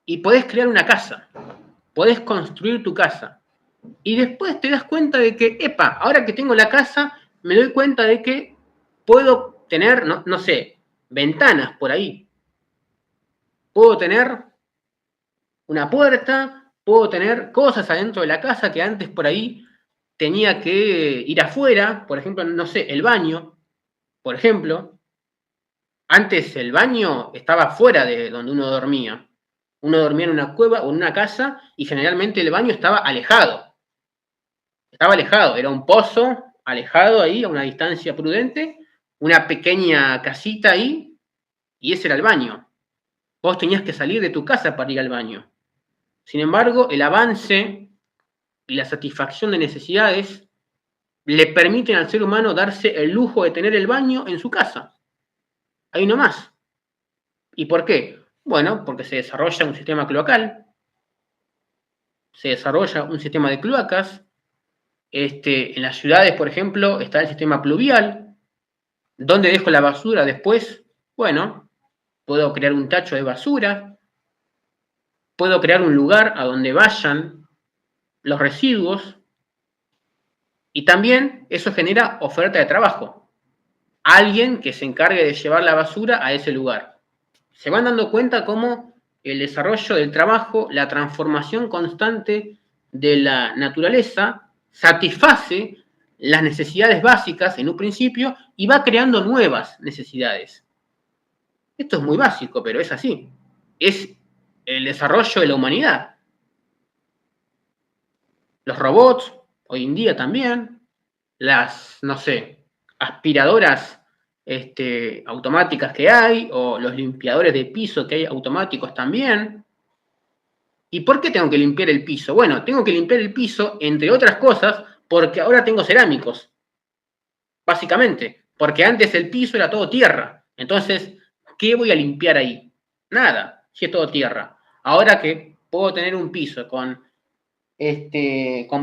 y podés crear una casa, podés construir tu casa. Y después te das cuenta de que, ahora que tengo la casa, me doy cuenta de que puedo tener, no sé, ventanas por ahí. Puedo tener una puerta, puedo tener cosas adentro de la casa que antes por ahí tenía que ir afuera, por ejemplo, no sé, el baño, por ejemplo. Antes el baño estaba fuera de donde uno dormía. Uno dormía en una cueva o en una casa y generalmente el baño estaba alejado. Estaba alejado, era un pozo alejado ahí a una distancia prudente, una pequeña casita ahí y ese era el baño. Vos tenías que salir de tu casa para ir al baño. Sin embargo, el avance y la satisfacción de necesidades le permiten al ser humano darse el lujo de tener el baño en su casa. Ahí nomás. ¿Y por qué? Bueno, porque se desarrolla un sistema cloacal, se desarrolla un sistema de cloacas. En las ciudades, por ejemplo, está el sistema pluvial. ¿Dónde dejo la basura después? Bueno, puedo crear un tacho de basura, puedo crear un lugar a donde vayan los residuos y también eso genera oferta de trabajo. Alguien que se encargue de llevar la basura a ese lugar. Se van dando cuenta cómo el desarrollo del trabajo, la transformación constante de la naturaleza satisface las necesidades básicas en un principio y va creando nuevas necesidades. Esto es muy básico, pero es así. Es el desarrollo de la humanidad. Los robots, hoy en día también, las, no sé, aspiradoras automáticas que hay, o los limpiadores de piso que hay automáticos también. ¿Y por qué tengo que limpiar el piso? Bueno, tengo que limpiar el piso, entre otras cosas, porque ahora tengo cerámicos, básicamente, porque antes el piso era todo tierra. Entonces, ¿qué voy a limpiar ahí? Nada, si es todo tierra. Ahora que puedo tener un piso con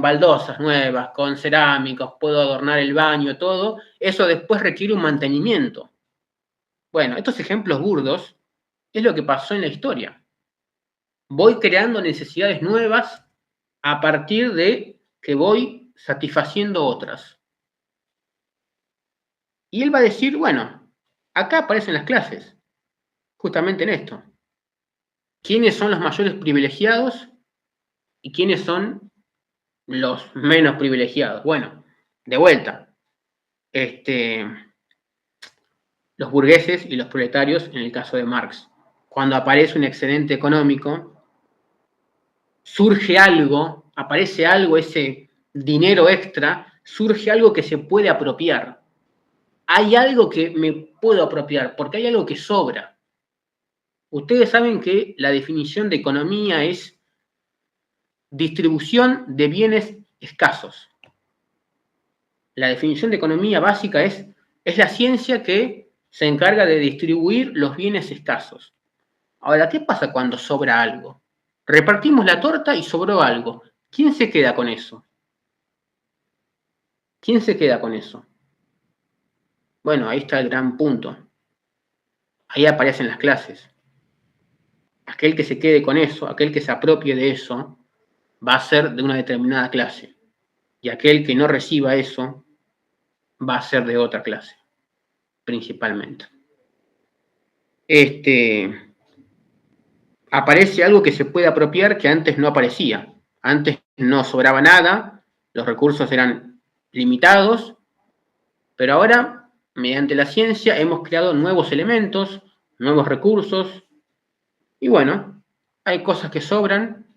baldosas nuevas, con cerámicos, puedo adornar el baño, todo, eso después requiere un mantenimiento. Bueno, estos ejemplos burdos es lo que pasó en la historia. Voy creando necesidades nuevas a partir de que voy satisfaciendo otras. Y él va a decir, bueno, acá aparecen las clases, justamente en esto. ¿Quiénes son los mayores privilegiados y quiénes son los menos privilegiados? Bueno, de vuelta, los burgueses y los proletarios en el caso de Marx. Cuando aparece un excedente económico, surge algo, aparece algo, ese dinero extra, surge algo que se puede apropiar. Hay algo que me puedo apropiar, porque hay algo que sobra. Ustedes saben que la definición de economía es distribución de bienes escasos. La definición de economía básica es la ciencia que se encarga de distribuir los bienes escasos. Ahora, ¿qué pasa cuando sobra algo? Repartimos la torta y sobró algo. ¿Quién se queda con eso? ¿Quién se queda con eso? Bueno, ahí está el gran punto. Ahí aparecen las clases. Aquel que se quede con eso, aquel que se apropie de eso, va a ser de una determinada clase. Y aquel que no reciba eso, va a ser de otra clase, principalmente. Aparece algo que se puede apropiar que antes no aparecía. Antes no sobraba nada, los recursos eran limitados, pero ahora, mediante la ciencia, hemos creado nuevos elementos, nuevos recursos, y bueno, hay cosas que sobran,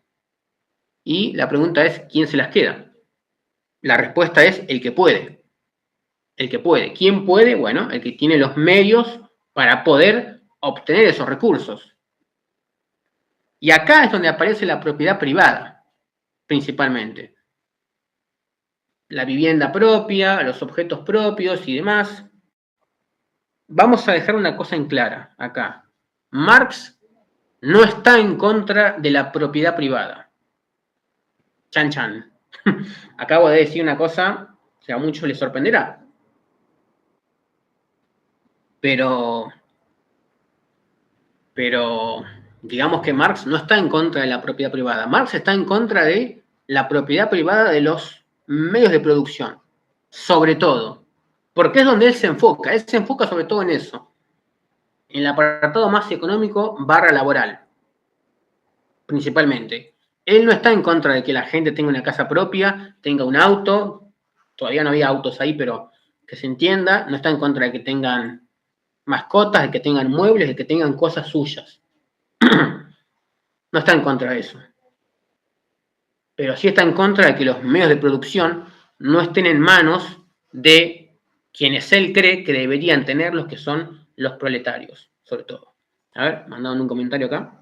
y la pregunta es, ¿quién se las queda? La respuesta es el que puede. El que puede. ¿Quién puede? Bueno, el que tiene los medios para poder obtener esos recursos. Y acá es donde aparece la propiedad privada, principalmente. La vivienda propia, los objetos propios y demás. Vamos a dejar una cosa en clara acá. Marx no está en contra de la propiedad privada. Chan chan. Acabo de decir una cosa que a muchos les sorprenderá. Pero digamos que Marx no está en contra de la propiedad privada. Marx está en contra de la propiedad privada de los medios de producción, sobre todo, porque es donde él se enfoca. Él se enfoca sobre todo en eso, en el apartado más económico / laboral, principalmente. Él no está en contra de que la gente tenga una casa propia, tenga un auto, todavía no había autos ahí, pero que se entienda, no está en contra de que tengan mascotas, de que tengan muebles, de que tengan cosas suyas. No está en contra de eso. Pero sí está en contra de que los medios de producción no estén en manos de quienes él cree que deberían tenerlos, que son los proletarios, sobre todo. A ver, mandaron un comentario acá.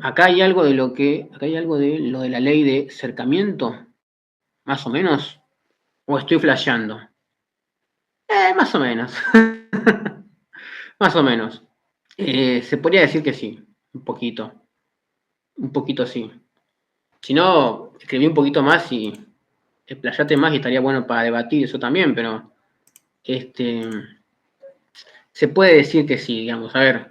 Acá hay algo de lo de la ley de cercamiento, más o menos, o estoy flasheando. Más o menos. Más o menos. Se podría decir que sí, un poquito. Un poquito sí. Si no, escribí un poquito más y explayate más y estaría bueno para debatir eso también, pero se puede decir que sí, digamos. A ver,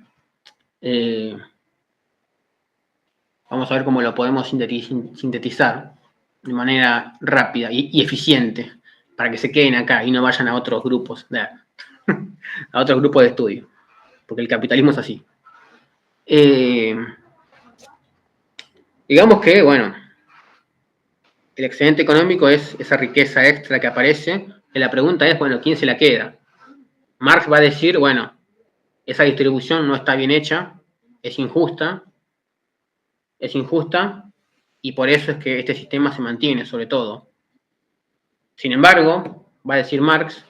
vamos a ver cómo lo podemos sintetizar de manera rápida y eficiente para que se queden acá y no vayan a otros grupos, a otros grupos de estudio, porque el capitalismo es así. Digamos que, bueno, el excedente económico es esa riqueza extra que aparece, y la pregunta es, bueno, ¿quién se la queda? Marx va a decir, bueno, esa distribución no está bien hecha, es injusta, y por eso es que este sistema se mantiene, sobre todo. Sin embargo, va a decir Marx,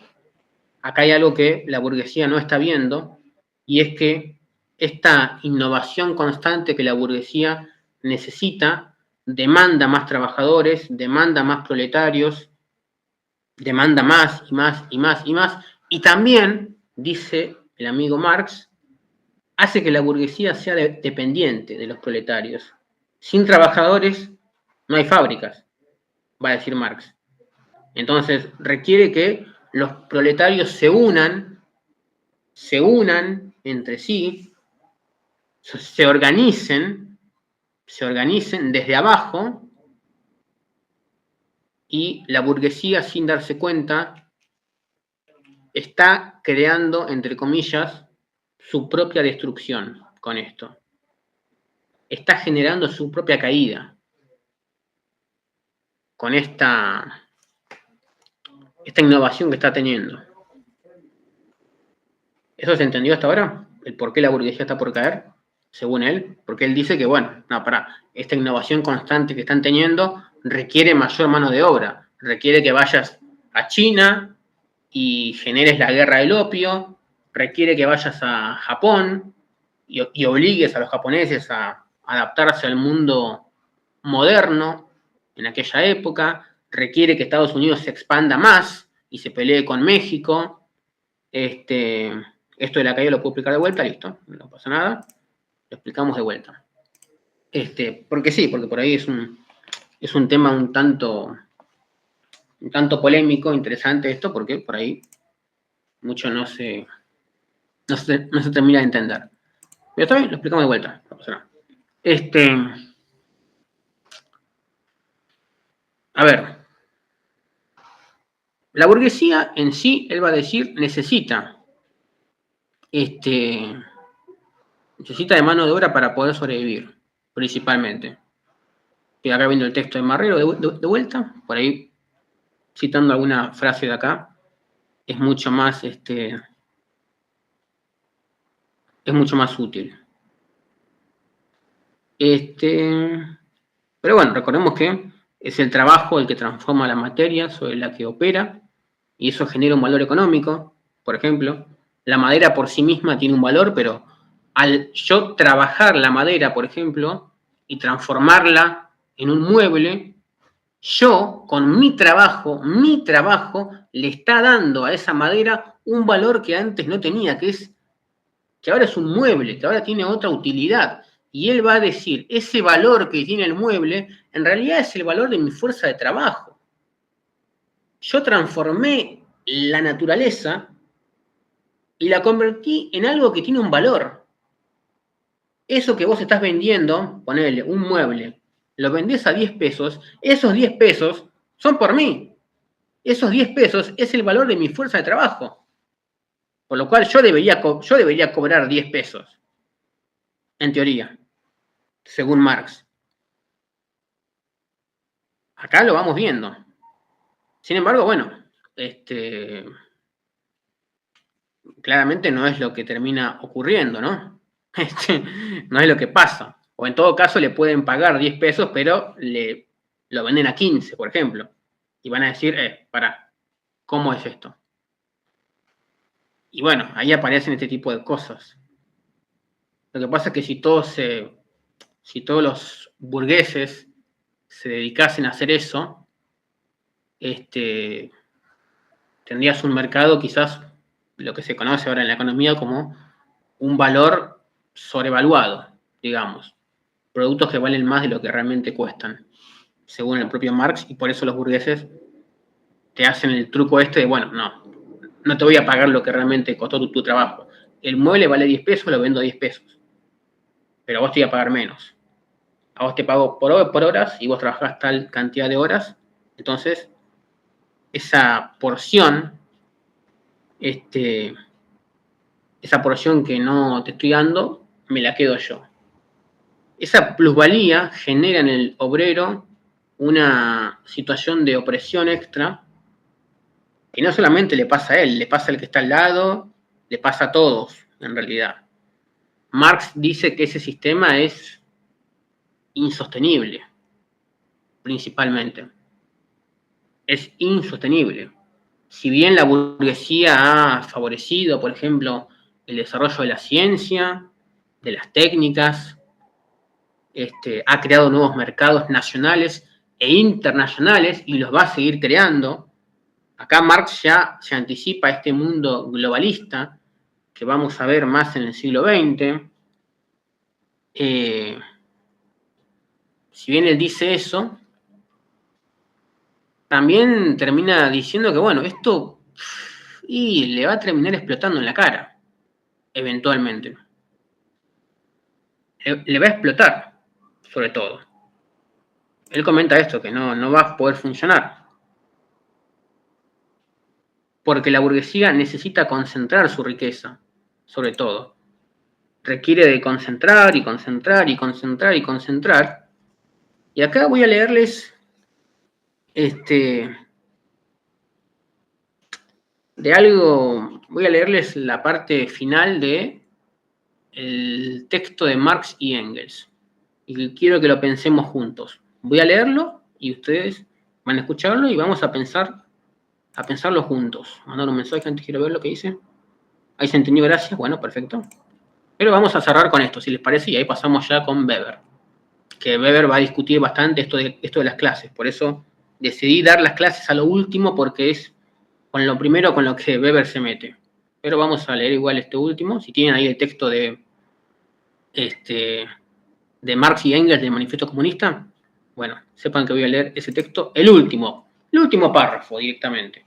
acá hay algo que la burguesía no está viendo, y es que esta innovación constante que la burguesía necesita demanda más trabajadores, demanda más proletarios, demanda más y más y más y más, y también, dice el amigo Marx, hace que la burguesía sea dependiente de los proletarios. Sin trabajadores no hay fábricas, va a decir Marx. Entonces requiere que los proletarios se unan entre sí, se organicen desde abajo, y la burguesía, sin darse cuenta, está creando, entre comillas, su propia destrucción con esto. Está generando su propia caída con esta innovación que está teniendo. ¿Eso se entendió hasta ahora? ¿El por qué la burguesía está por caer? Según él, porque él dice que, bueno, no, esta innovación constante que están teniendo requiere mayor mano de obra, requiere que vayas a China y generes la guerra del opio, requiere que vayas a Japón y obligues a los japoneses a adaptarse al mundo moderno en aquella época, requiere que Estados Unidos se expanda más y se pelee con México. Esto de la caída lo puedo explicar de vuelta, listo, no pasa nada, lo explicamos de vuelta. Porque sí, porque por ahí es un tema un tanto polémico, interesante esto, porque por ahí mucho no se termina de entender. Pero está bien, lo explicamos de vuelta, no pasa nada. A ver, la burguesía en sí, él va a decir, necesita de mano de obra para poder sobrevivir, principalmente. Estoy acá viendo el texto de Marrero de vuelta, por ahí citando alguna frase de acá, es mucho más útil. Pero bueno, recordemos que es el trabajo el que transforma la materia sobre la que opera, y eso genera un valor económico. Por ejemplo, la madera por sí misma tiene un valor, pero al yo trabajar la madera, por ejemplo, y transformarla en un mueble, yo con mi trabajo le está dando a esa madera un valor que antes no tenía, que ahora es un mueble, que ahora tiene otra utilidad. Y él va a decir, ese valor que tiene el mueble, en realidad es el valor de mi fuerza de trabajo. Yo transformé la naturaleza y la convertí en algo que tiene un valor. Eso que vos estás vendiendo, ponele un mueble, lo vendés a 10 pesos, esos 10 pesos son por mí. Esos 10 pesos es el valor de mi fuerza de trabajo. Por lo cual yo debería cobrar 10 pesos. En teoría, según Marx. Acá lo vamos viendo. Sin embargo, bueno, claramente no es lo que termina ocurriendo, ¿no? No es lo que pasa. O en todo caso le pueden pagar 10 pesos, pero lo venden a 15, por ejemplo. Y van a decir, ¿cómo es esto? Y bueno, ahí aparecen este tipo de cosas. Lo que pasa es que si todos los burgueses se dedicasen a hacer eso, tendrías un mercado, quizás lo que se conoce ahora en la economía como un valor sobrevaluado, digamos. Productos que valen más de lo que realmente cuestan, según el propio Marx, y por eso los burgueses te hacen el truco de, bueno, no te voy a pagar lo que realmente costó tu trabajo. El mueble vale 10 pesos, lo vendo a 10 pesos. Pero a vos te voy a pagar menos. A vos te pago por horas y vos trabajás tal cantidad de horas. Entonces, esa porción, esa porción que no te estoy dando, me la quedo yo. Esa plusvalía genera en el obrero una situación de opresión extra que no solamente le pasa a él, le pasa al que está al lado, le pasa a todos, en realidad. Marx dice que ese sistema es insostenible, principalmente. Es insostenible. si bien la burguesía ha favorecido, por ejemplo, el desarrollo de la ciencia, de las técnicas, ha creado nuevos mercados nacionales e internacionales y los va a seguir creando. Acá Marx ya se anticipa a este mundo globalista que vamos a ver más en el siglo XX. Si bien él dice eso, también termina diciendo que, bueno, esto le va a terminar explotando en la cara, eventualmente. Le va a explotar, sobre todo. Él comenta esto, que no va a poder funcionar. Porque la burguesía necesita concentrar su riqueza, sobre todo. Requiere de concentrar y concentrar y concentrar y concentrar. Y acá voy a leerles de algo, voy a leerles la parte final de el texto de Marx y Engels. Y quiero que lo pensemos juntos. Voy a leerlo y ustedes van a escucharlo y vamos a pensarlo juntos. Mandar un mensaje antes, quiero ver lo que dice. Ahí se entendió, gracias. Bueno, perfecto. Pero vamos a cerrar con esto, si les parece, y ahí pasamos ya con Weber. Que Weber va a discutir bastante esto de las clases. Por eso decidí dar las clases a lo último, porque es con lo primero con lo que Weber se mete. Pero vamos a leer igual este último. Si tienen ahí el texto de Marx y Engels del Manifiesto Comunista, bueno, sepan que voy a leer ese texto, el último párrafo directamente.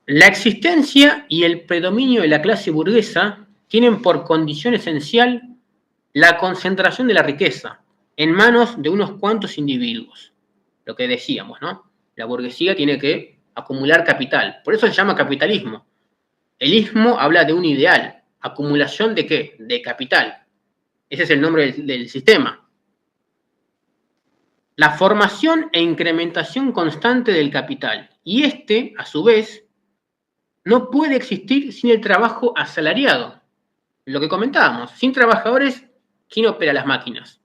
La existencia y el predominio de la clase burguesa tienen por condición esencial la concentración de la riqueza en manos de unos cuantos individuos. Lo que decíamos, ¿no? La burguesía tiene que acumular capital. Por eso se llama capitalismo. El ismo habla de un ideal. ¿Acumulación de qué? De capital. Ese es el nombre del sistema. La formación e incrementación constante del capital. Y a su vez, no puede existir sin el trabajo asalariado. Lo que comentábamos, sin trabajadores, ¿quién opera las máquinas?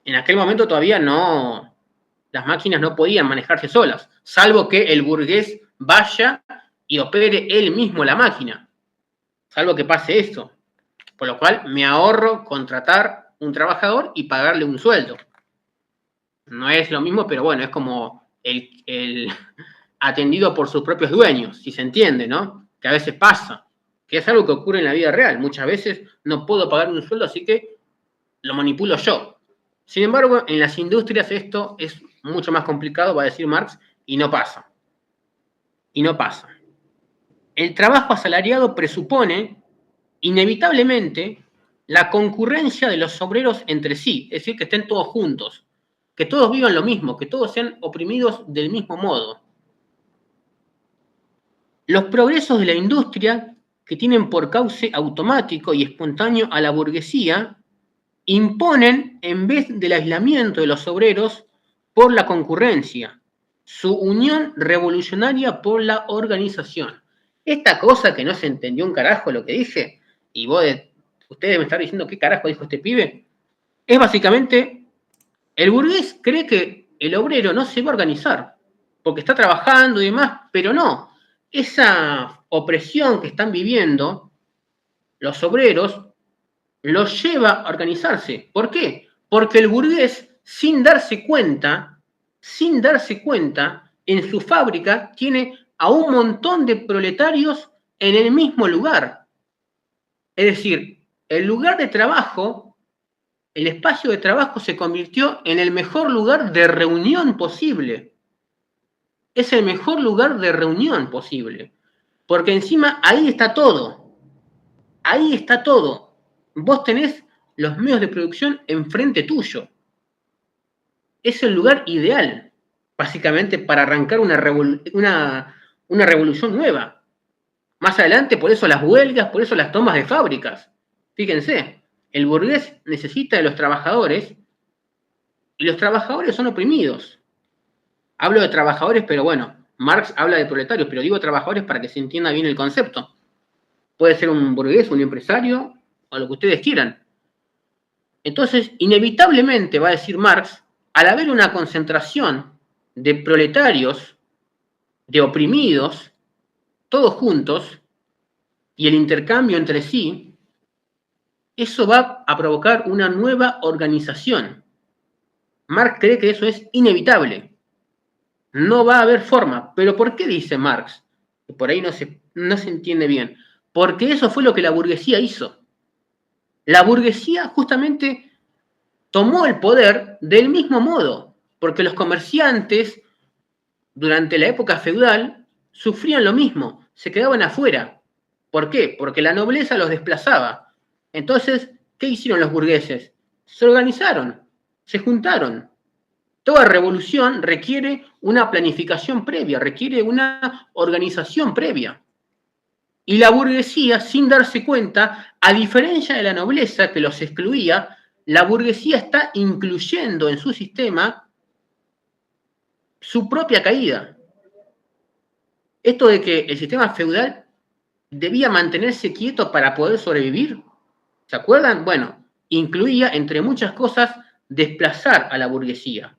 En aquel momento todavía las máquinas no podían manejarse solas, salvo que el burgués vaya y opere él mismo la máquina. Salvo que pase eso. Por lo cual me ahorro contratar un trabajador y pagarle un sueldo. No es lo mismo, pero bueno, es como el atendido por sus propios dueños, si se entiende, ¿no? Que a veces pasa, que es algo que ocurre en la vida real. Muchas veces no puedo pagar un sueldo, así que lo manipulo yo. Sin embargo, en las industrias esto es mucho más complicado, va a decir Marx, y no pasa. Y no pasa. El trabajo asalariado presupone, inevitablemente, la concurrencia de los obreros entre sí, es decir, que estén todos juntos, que todos vivan lo mismo, que todos sean oprimidos del mismo modo. Los progresos de la industria, que tienen por cauce automático y espontáneo a la burguesía, imponen, en vez del aislamiento de los obreros, por la concurrencia, su unión revolucionaria por la organización. Esta cosa que no se entendió un carajo lo que dije, y ustedes me están diciendo qué carajo dijo este pibe, es básicamente, el burgués cree que el obrero no se va a organizar, porque está trabajando y demás, pero no. Esa opresión que están viviendo los obreros los lleva a organizarse. ¿Por qué? Porque el burgués, sin darse cuenta, en su fábrica tiene a un montón de proletarios en el mismo lugar. Es decir, el lugar de trabajo, el espacio de trabajo se convirtió en el mejor lugar de reunión posible. Es el mejor lugar de reunión posible. Porque encima ahí está todo. Ahí está todo. Vos tenés los medios de producción enfrente tuyo. Es el lugar ideal, básicamente, para arrancar una revolución nueva. Más adelante, por eso las huelgas, por eso las tomas de fábricas. Fíjense, el burgués necesita de los trabajadores y los trabajadores son oprimidos. Hablo de trabajadores, pero bueno, Marx habla de proletarios, pero digo trabajadores para que se entienda bien el concepto. Puede ser un burgués, un empresario, o lo que ustedes quieran. Entonces, inevitablemente, va a decir Marx, al haber una concentración de proletarios de oprimidos, todos juntos, y el intercambio entre sí, eso va a provocar una nueva organización. Marx cree que eso es inevitable. No va a haber forma. ¿Pero por qué dice Marx? Por ahí no se entiende bien. Porque eso fue lo que la burguesía hizo. La burguesía justamente tomó el poder del mismo modo, porque los comerciantes durante la época feudal sufrían lo mismo, se quedaban afuera. ¿Por qué? Porque la nobleza los desplazaba. Entonces, ¿qué hicieron los burgueses? Se organizaron, se juntaron. Toda revolución requiere una planificación previa, requiere una organización previa. Y la burguesía, sin darse cuenta, a diferencia de la nobleza que los excluía, la burguesía está incluyendo en su sistema su propia caída. Esto de que el sistema feudal debía mantenerse quieto para poder sobrevivir, ¿se acuerdan? Bueno, incluía, entre muchas cosas, desplazar a la burguesía.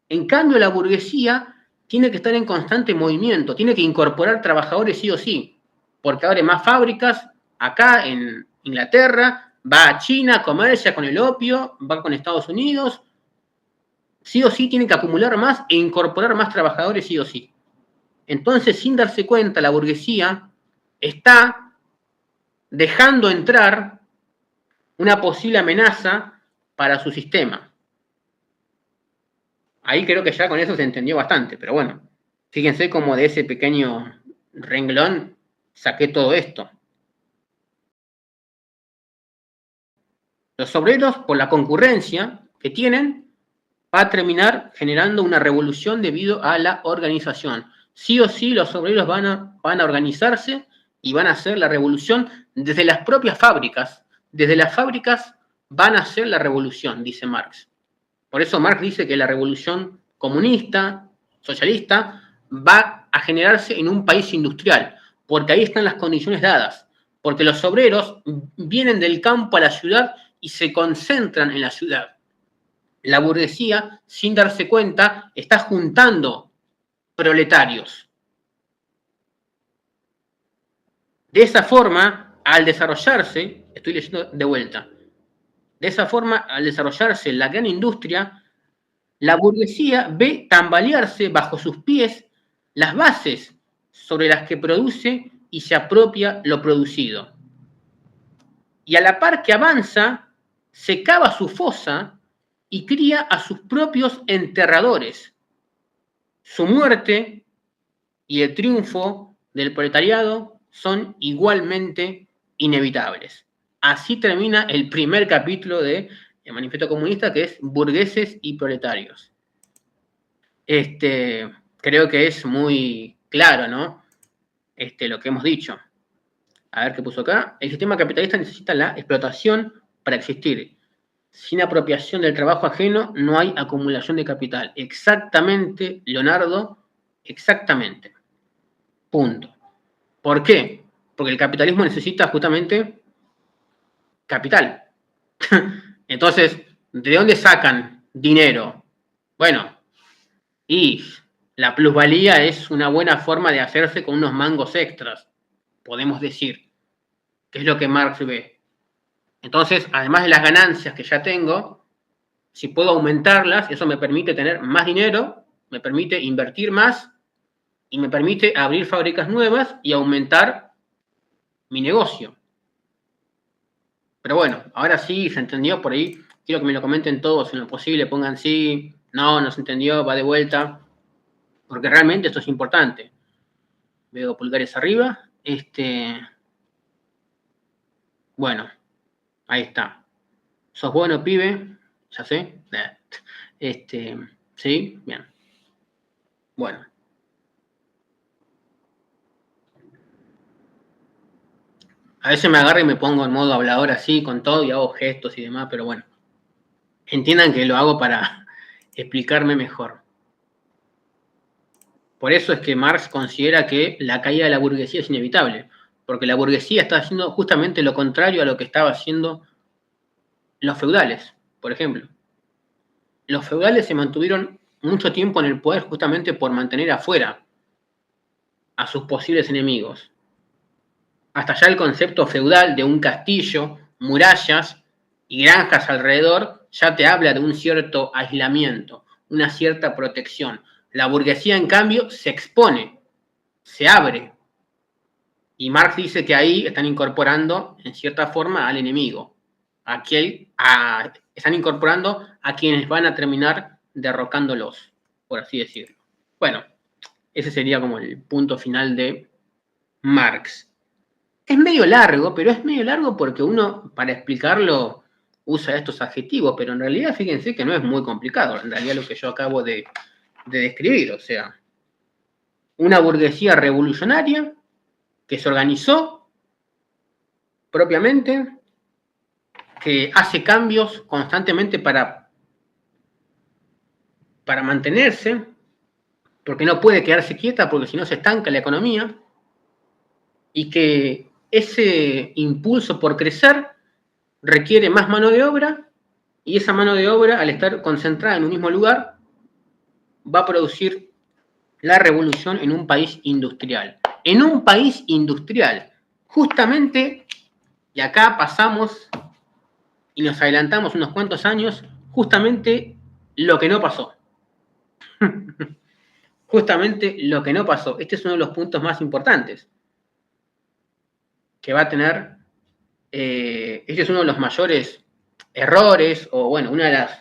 En cambio, la burguesía tiene que estar en constante movimiento, tiene que incorporar trabajadores sí o sí, porque abre más fábricas acá en Inglaterra, va a China, comercia con el opio, va con Estados Unidos, sí o sí tiene que acumular más e incorporar más trabajadores sí o sí. Entonces, sin darse cuenta, la burguesía está dejando entrar una posible amenaza para su sistema. Ahí creo que ya con eso se entendió bastante, pero bueno, fíjense cómo de ese pequeño renglón saqué todo esto. Los obreros, por la concurrencia que tienen, va a terminar generando una revolución debido a la organización. Sí o sí, los obreros van a organizarse y van a hacer la revolución desde las propias fábricas. Desde las fábricas van a hacer la revolución, dice Marx. Por eso Marx dice que la revolución comunista, socialista, va a generarse en un país industrial, porque ahí están las condiciones dadas, porque los obreros vienen del campo a la ciudad y se concentran en la ciudad. La burguesía, sin darse cuenta, está juntando proletarios. De esa forma, al desarrollarse, estoy leyendo de vuelta, de esa forma, al desarrollarse la gran industria, la burguesía ve tambalearse bajo sus pies las bases sobre las que produce y se apropia lo producido. Y a la par que avanza, se cava su fosa y cría a sus propios enterradores. Su muerte y el triunfo del proletariado son igualmente inevitables. Así termina el primer capítulo de El Manifiesto Comunista, que es Burgueses y Proletarios. Creo que es muy claro, ¿no? Lo que hemos dicho. A ver qué puso acá. El sistema capitalista necesita la explotación para existir. Sin apropiación del trabajo ajeno no hay acumulación de capital. Exactamente, Leonardo, exactamente. Punto. ¿Por qué? Porque el capitalismo necesita justamente capital. Entonces, ¿de dónde sacan dinero? Bueno, y la plusvalía es una buena forma de hacerse con unos mangos extras, podemos decir, que es lo que Marx ve. Entonces, además de las ganancias que ya tengo, si puedo aumentarlas, eso me permite tener más dinero, me permite invertir más y me permite abrir fábricas nuevas y aumentar mi negocio. Pero bueno, ahora sí se entendió por ahí. Quiero que me lo comenten todos en lo posible, pongan sí, no se entendió, va de vuelta, porque realmente esto es importante. Veo pulgares arriba. Bueno, ahí está. ¿Sos bueno, pibe? Ya sé. Sí, bien. Bueno. A veces me agarro y me pongo en modo hablador así, con todo, y hago gestos y demás, pero bueno. Entiendan que lo hago para explicarme mejor. Por eso es que Marx considera que la caída de la burguesía es inevitable, porque la burguesía está haciendo justamente lo contrario a lo que estaba haciendo los feudales, por ejemplo. Los feudales se mantuvieron mucho tiempo en el poder justamente por mantener afuera a sus posibles enemigos. Hasta allá el concepto feudal de un castillo, murallas y granjas alrededor ya te habla de un cierto aislamiento, una cierta protección. La burguesía, en cambio, se expone, se abre. Y Marx dice que ahí están incorporando, en cierta forma, al enemigo. Están incorporando a quienes van a terminar derrocándolos, por así decirlo. Bueno, ese sería como el punto final de Marx. Es medio largo, pero es medio largo porque uno, para explicarlo, usa estos adjetivos, pero en realidad fíjense que no es muy complicado, en realidad lo que yo acabo de describir, o sea, una burguesía revolucionaria que se organizó propiamente, que hace cambios constantemente para mantenerse, porque no puede quedarse quieta porque si no se estanca la economía, y que ese impulso por crecer requiere más mano de obra, y esa mano de obra, al estar concentrada en un mismo lugar, va a producir la revolución en un país industrial. En un país industrial, justamente, y acá pasamos y nos adelantamos unos cuantos años, justamente lo que no pasó. Justamente lo que no pasó. Este es uno de los puntos más importantes que va a tener. Este es uno de los mayores errores, o bueno, una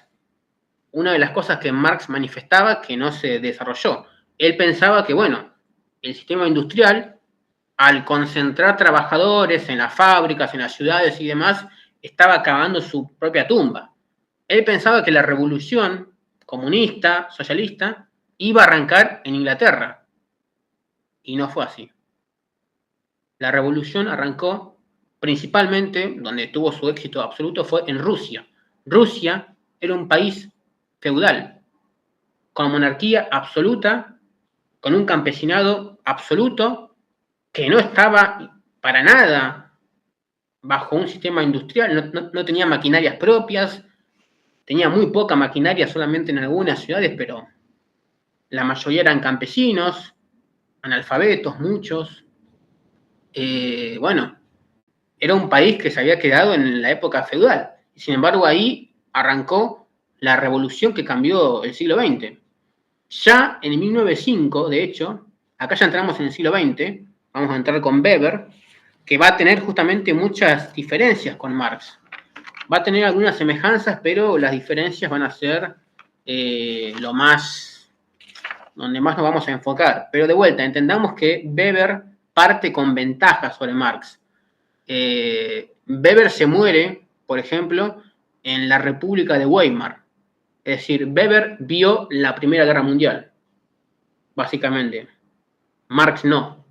de las cosas que Marx manifestaba que no se desarrolló. Él pensaba que, bueno, el sistema industrial, al concentrar trabajadores en las fábricas, en las ciudades y demás, estaba cavando su propia tumba. Él pensaba que la revolución comunista, socialista, iba a arrancar en Inglaterra. Y no fue así. La revolución arrancó principalmente, donde tuvo su éxito absoluto, fue en Rusia. Rusia era un país feudal, con monarquía absoluta, con un campesinado absoluto, que no estaba para nada bajo un sistema industrial, no tenía maquinarias propias, tenía muy poca maquinaria solamente en algunas ciudades, pero la mayoría eran campesinos, analfabetos, muchos. Bueno, era un país que se había quedado en la época feudal. Sin embargo, ahí arrancó la revolución que cambió el siglo XX. Ya en 1905, de hecho, acá ya entramos en el siglo XX, vamos a entrar con Weber, que va a tener justamente muchas diferencias con Marx. Va a tener algunas semejanzas, pero las diferencias van a ser donde más nos vamos a enfocar. Pero de vuelta, entendamos que Weber parte con ventaja sobre Marx. Weber se muere, por ejemplo, en la República de Weimar. Es decir, Weber vio la Primera Guerra Mundial, básicamente. Marx no.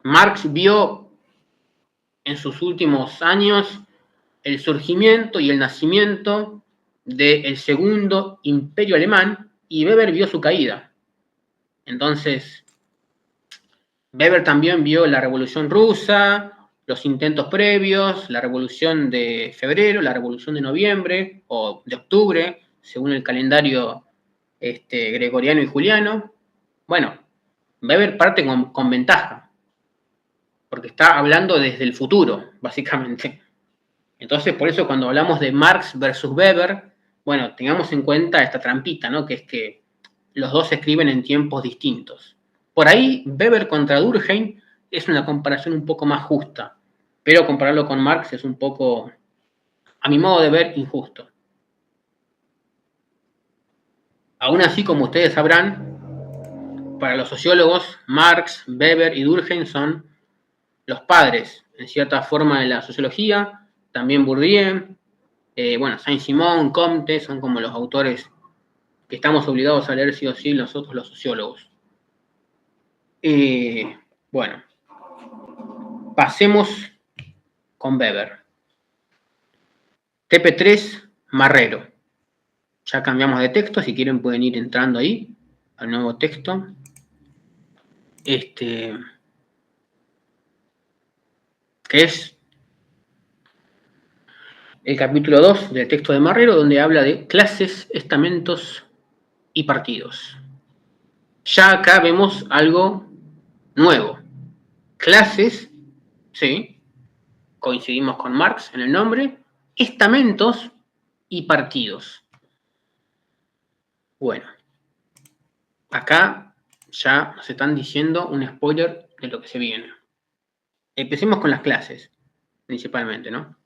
Marx vio en sus últimos años el surgimiento y el nacimiento del segundo imperio alemán, y Weber vio su caída. Entonces, Weber también vio la Revolución Rusa, los intentos previos, la Revolución de febrero, la Revolución de noviembre o de octubre, según el calendario gregoriano y juliano. Bueno, Weber parte con ventaja, porque está hablando desde el futuro, básicamente. Entonces, por eso cuando hablamos de Marx versus Weber, bueno, tengamos en cuenta esta trampita, ¿no? Que es que los dos escriben en tiempos distintos. Por ahí, Weber contra Durkheim es una comparación un poco más justa, pero compararlo con Marx es un poco, a mi modo de ver, injusto. Aún así, como ustedes sabrán, para los sociólogos, Marx, Weber y Durkheim son los padres, en cierta forma, de la sociología. También Bourdieu, Saint-Simon, Comte, son como los autores que estamos obligados a leer sí o sí nosotros los sociólogos. Bueno, pasemos con Weber. TP3, Marrero. Ya cambiamos de texto, si quieren pueden ir entrando ahí al nuevo texto. Que es el capítulo 2 del texto de Marrero, donde habla de clases, estamentos y partidos. Ya acá vemos algo nuevo. Clases, sí, coincidimos con Marx en el nombre, estamentos y partidos. Bueno, acá ya nos están diciendo un spoiler de lo que se viene. Empecemos con las clases, principalmente, ¿no?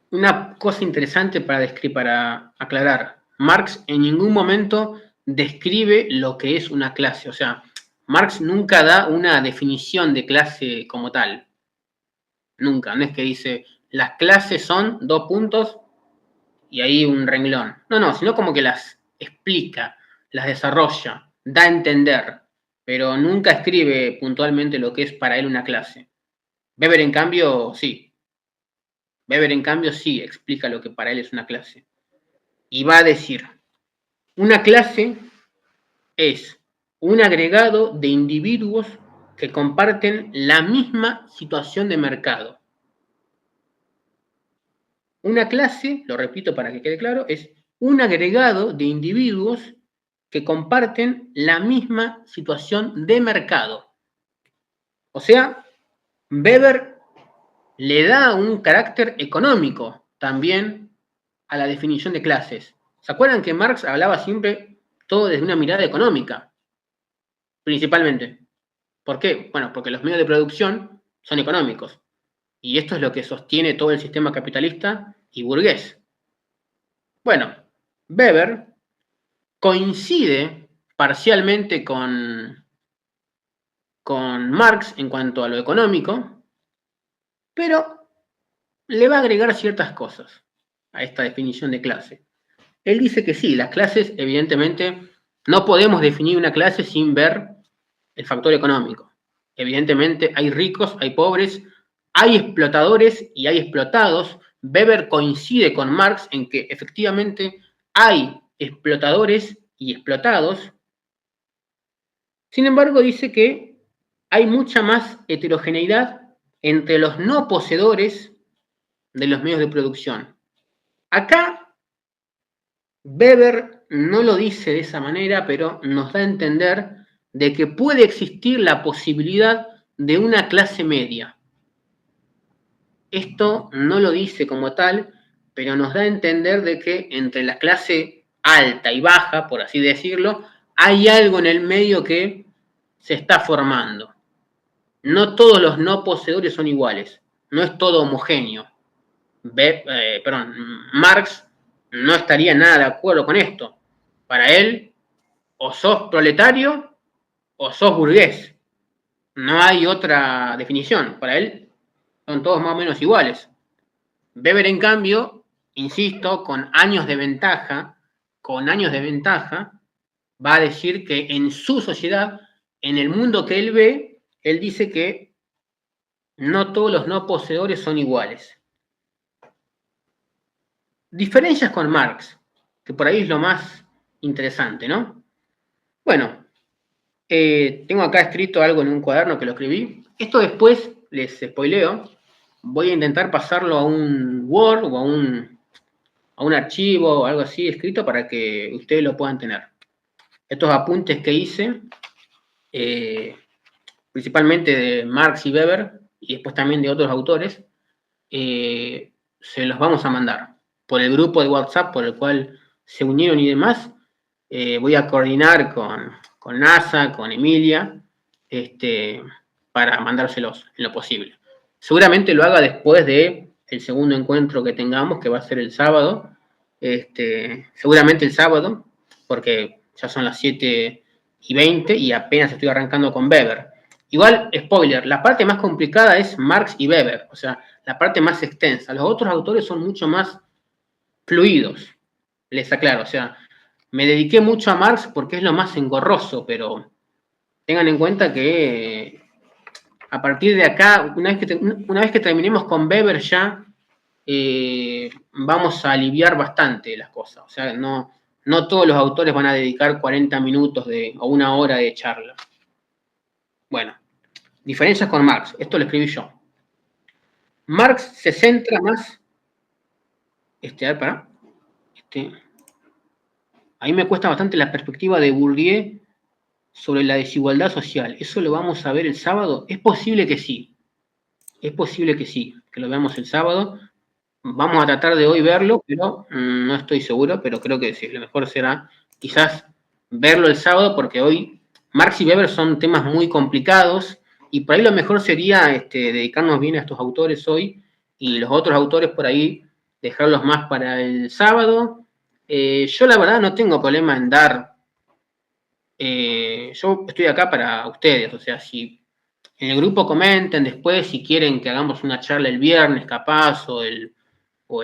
Una cosa interesante para aclarar. Marx en ningún momento describe lo que es una clase. O sea, Marx nunca da una definición de clase como tal. Nunca. No es que dice, las clases son 2 puntos y ahí un renglón. No, sino como que las explica, las desarrolla, da a entender, pero nunca escribe puntualmente lo que es para él una clase. Weber, en cambio, sí. Weber, en cambio, sí explica lo que para él es una clase. Y va a decir, una clase es un agregado de individuos que comparten la misma situación de mercado. Una clase, lo repito para que quede claro, es un agregado de individuos que comparten la misma situación de mercado. O sea, Weber le da un carácter económico también a la definición de clases. ¿Se acuerdan que Marx hablaba siempre todo desde una mirada económica? Principalmente. ¿Por qué? Bueno, porque los medios de producción son económicos. Y esto es lo que sostiene todo el sistema capitalista y burgués. Bueno, Weber coincide parcialmente con Marx en cuanto a lo económico, pero le va a agregar ciertas cosas a esta definición de clase. Él dice que sí, las clases, evidentemente, no podemos definir una clase sin ver el factor económico. Evidentemente, hay ricos, hay pobres, hay explotadores y hay explotados. Weber coincide con Marx en que efectivamente hay explotadores y explotados. Sin embargo, dice que hay mucha más heterogeneidad entre los no poseedores de los medios de producción. Acá Weber no lo dice de esa manera, pero nos da a entender de que puede existir la posibilidad de una clase media. Esto no lo dice como tal, pero nos da a entender de que entre la clase alta y baja, por así decirlo, hay algo en el medio que se está formando. No todos los no poseedores son iguales, no es todo homogéneo. Marx no estaría nada de acuerdo con esto. Para él, o sos proletario o sos burgués. No hay otra definición. Para él son todos más o menos iguales. Weber, en cambio, insisto, con años de ventaja, va a decir que en su sociedad, en el mundo que él ve, él dice que no todos los no poseedores son iguales. Diferencias con Marx, que por ahí es lo más interesante, ¿no? Bueno, tengo acá escrito algo en un cuaderno que lo escribí. Esto después les spoileo. Voy a intentar pasarlo a un Word o a un archivo o algo así escrito para que ustedes lo puedan tener. Estos apuntes que hice, principalmente de Marx y Weber, y después también de otros autores, se los vamos a mandar por el grupo de WhatsApp por el cual se unieron y demás. Voy a coordinar con NASA, con Emilia, para mandárselos en lo posible. Seguramente lo haga después de el segundo encuentro que tengamos, que va a ser el sábado. Seguramente el sábado, porque ya son las 7:20 y apenas estoy arrancando con Weber. Igual, spoiler, la parte más complicada es Marx y Weber, o sea, la parte más extensa. Los otros autores son mucho más fluidos, les aclaro. O sea, me dediqué mucho a Marx porque es lo más engorroso, pero tengan en cuenta que a partir de acá, una vez que terminemos con Weber ya, vamos a aliviar bastante las cosas. O sea, no todos los autores van a dedicar 40 minutos o una hora de charla. Bueno, diferencias con Marx. Esto lo escribí yo. Marx se centra más... A mí me cuesta bastante la perspectiva de Bourdieu sobre la desigualdad social. ¿Eso lo vamos a ver el sábado? Es posible que sí. Es posible que sí, que lo veamos el sábado. Vamos a tratar de hoy verlo, pero no estoy seguro, pero creo que sí, lo mejor será quizás verlo el sábado, porque hoy Marx y Weber son temas muy complicados, y por ahí lo mejor sería dedicarnos bien a estos autores hoy, y los otros autores por ahí dejarlos más para el sábado. Yo la verdad no tengo problema en dar, yo estoy acá para ustedes, o sea, si en el grupo comenten después si quieren que hagamos una charla el viernes capaz, o el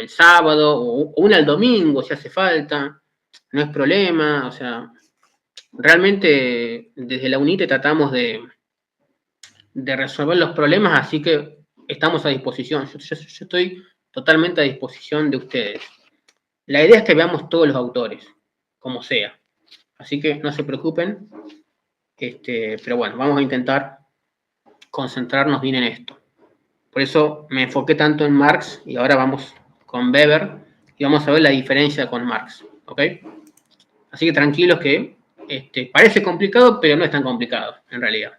sábado, o una el domingo si hace falta, no es problema, o sea, realmente desde la UNITE tratamos de resolver los problemas, así que estamos a disposición, yo estoy totalmente a disposición de ustedes. La idea es que veamos todos los autores, como sea, así que no se preocupen, pero bueno, vamos a intentar concentrarnos bien en esto. Por eso me enfoqué tanto en Marx y ahora vamos con Weber y vamos a ver la diferencia con Marx, ¿ok? Así que tranquilos que parece complicado, pero no es tan complicado en realidad.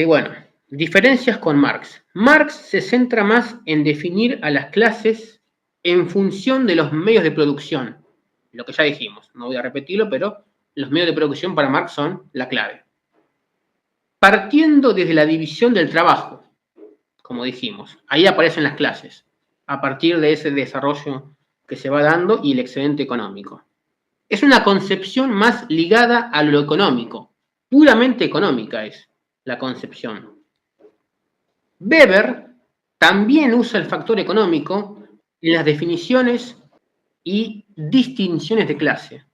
Bueno, diferencias con Marx. Marx se centra más en definir a las clases en función de los medios de producción. Lo que ya dijimos, no voy a repetirlo, pero los medios de producción para Marx son la clave. Partiendo desde la división del trabajo, como dijimos, ahí aparecen las clases, a partir de ese desarrollo que se va dando y el excedente económico. Es una concepción más ligada a lo económico, puramente económica es la concepción. Weber también usa el factor económico en las definiciones y distinciones de clase,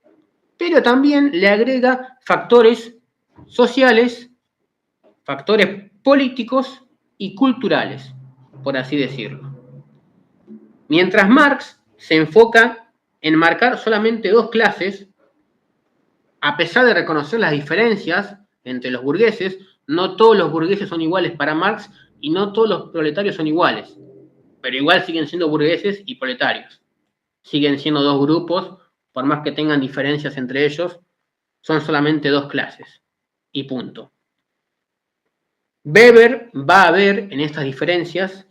pero también le agrega factores sociales, factores políticos y culturales, por así decirlo. Mientras Marx se enfoca en marcar solamente dos clases, a pesar de reconocer las diferencias entre los burgueses, no todos los burgueses son iguales para Marx y no todos los proletarios son iguales, pero igual siguen siendo burgueses y proletarios. Siguen siendo dos grupos, por más que tengan diferencias entre ellos, son solamente dos clases y punto. Weber va a ver en estas diferencias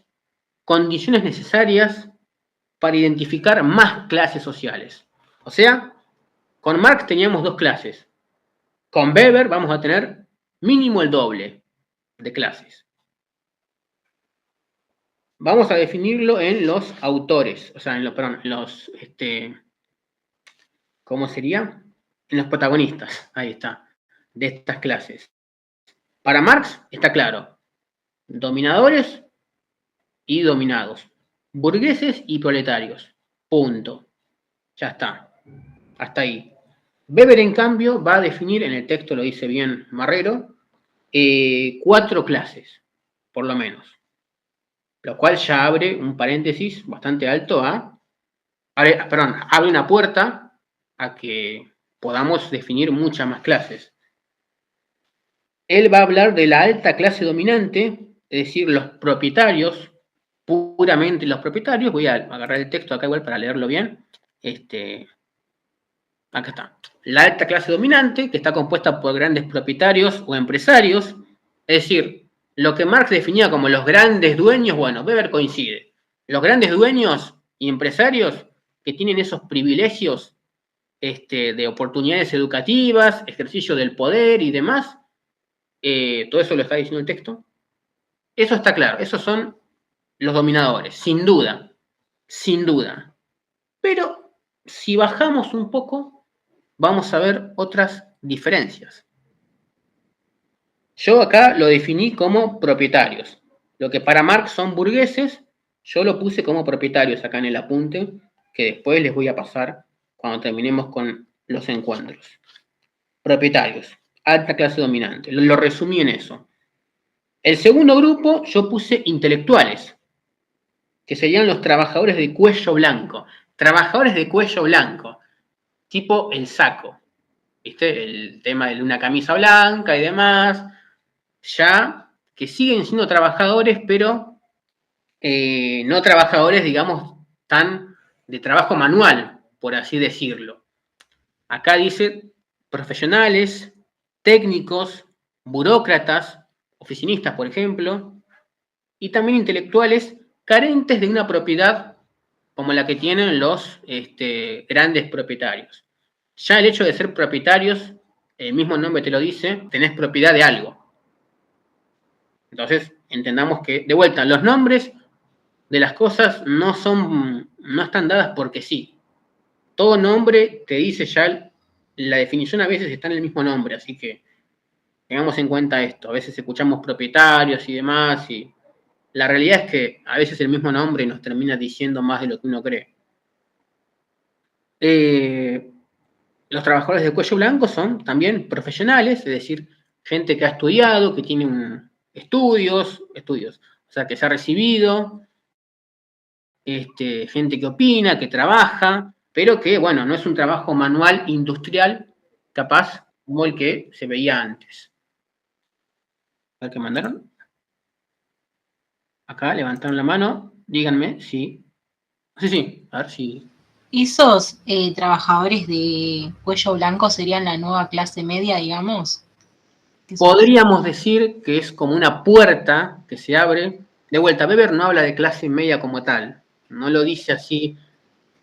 condiciones necesarias para identificar más clases sociales. O sea, con Marx teníamos dos clases. Con Weber vamos a tener mínimo el doble de clases. Vamos a definirlo en los autores, o sea, en los, ¿cómo sería? En los protagonistas, ahí está, de estas clases. Para Marx está claro, dominadores y dominados, burgueses y proletarios, punto. Ya está, hasta ahí. Weber, en cambio, va a definir, en el texto lo dice bien Marrero, 4 clases, por lo menos. Lo cual ya abre un paréntesis bastante alto abre una puerta a que podamos definir muchas más clases. Él va a hablar de la alta clase dominante, es decir, los propietarios, puramente los propietarios. Voy a agarrar el texto acá igual para leerlo bien. Acá está. La alta clase dominante, que está compuesta por grandes propietarios o empresarios, es decir, lo que Marx definía como los grandes dueños, bueno, Weber coincide. Los grandes dueños y empresarios que tienen esos privilegios de oportunidades educativas, ejercicio del poder y demás, todo eso lo está diciendo el texto. Eso está claro, esos son los dominadores, sin duda, sin duda. Pero si bajamos un poco, vamos a ver otras diferencias. Yo acá lo definí como propietarios. Lo que para Marx son burgueses, yo lo puse como propietarios acá en el apunte, que después les voy a pasar cuando terminemos con los encuentros. Propietarios, alta clase dominante. Lo resumí en eso. El segundo grupo yo puse intelectuales, que serían los trabajadores de cuello blanco. Trabajadores de cuello blanco, tipo el saco. ¿Viste? El tema de una camisa blanca y demás. Ya que siguen siendo trabajadores, pero no trabajadores, digamos, tan de trabajo manual, por así decirlo. Acá dice profesionales, técnicos, burócratas, oficinistas, por ejemplo, y también intelectuales carentes de una propiedad como la que tienen los grandes propietarios. Ya el hecho de ser propietarios, el mismo nombre te lo dice, tenés propiedad de algo. Entonces, entendamos que, de vuelta, los nombres de las cosas no están dadas porque sí. Todo nombre te dice ya, la definición a veces está en el mismo nombre, así que tengamos en cuenta esto. A veces escuchamos propietarios y demás, y la realidad es que a veces el mismo nombre nos termina diciendo más de lo que uno cree. Los trabajadores de cuello blanco son también profesionales, es decir, gente que ha estudiado, que tiene estudios, o sea, que se ha recibido, gente que opina, que trabaja, pero que, bueno, no es un trabajo manual industrial, capaz, como el que se veía antes. A ver qué mandaron. Acá levantaron la mano, díganme si. Sí, a ver si. ¿Esos trabajadores de cuello blanco serían la nueva clase media, digamos? Podríamos decir que es como una puerta que se abre. De vuelta, Weber no habla de clase media como tal, no lo dice así,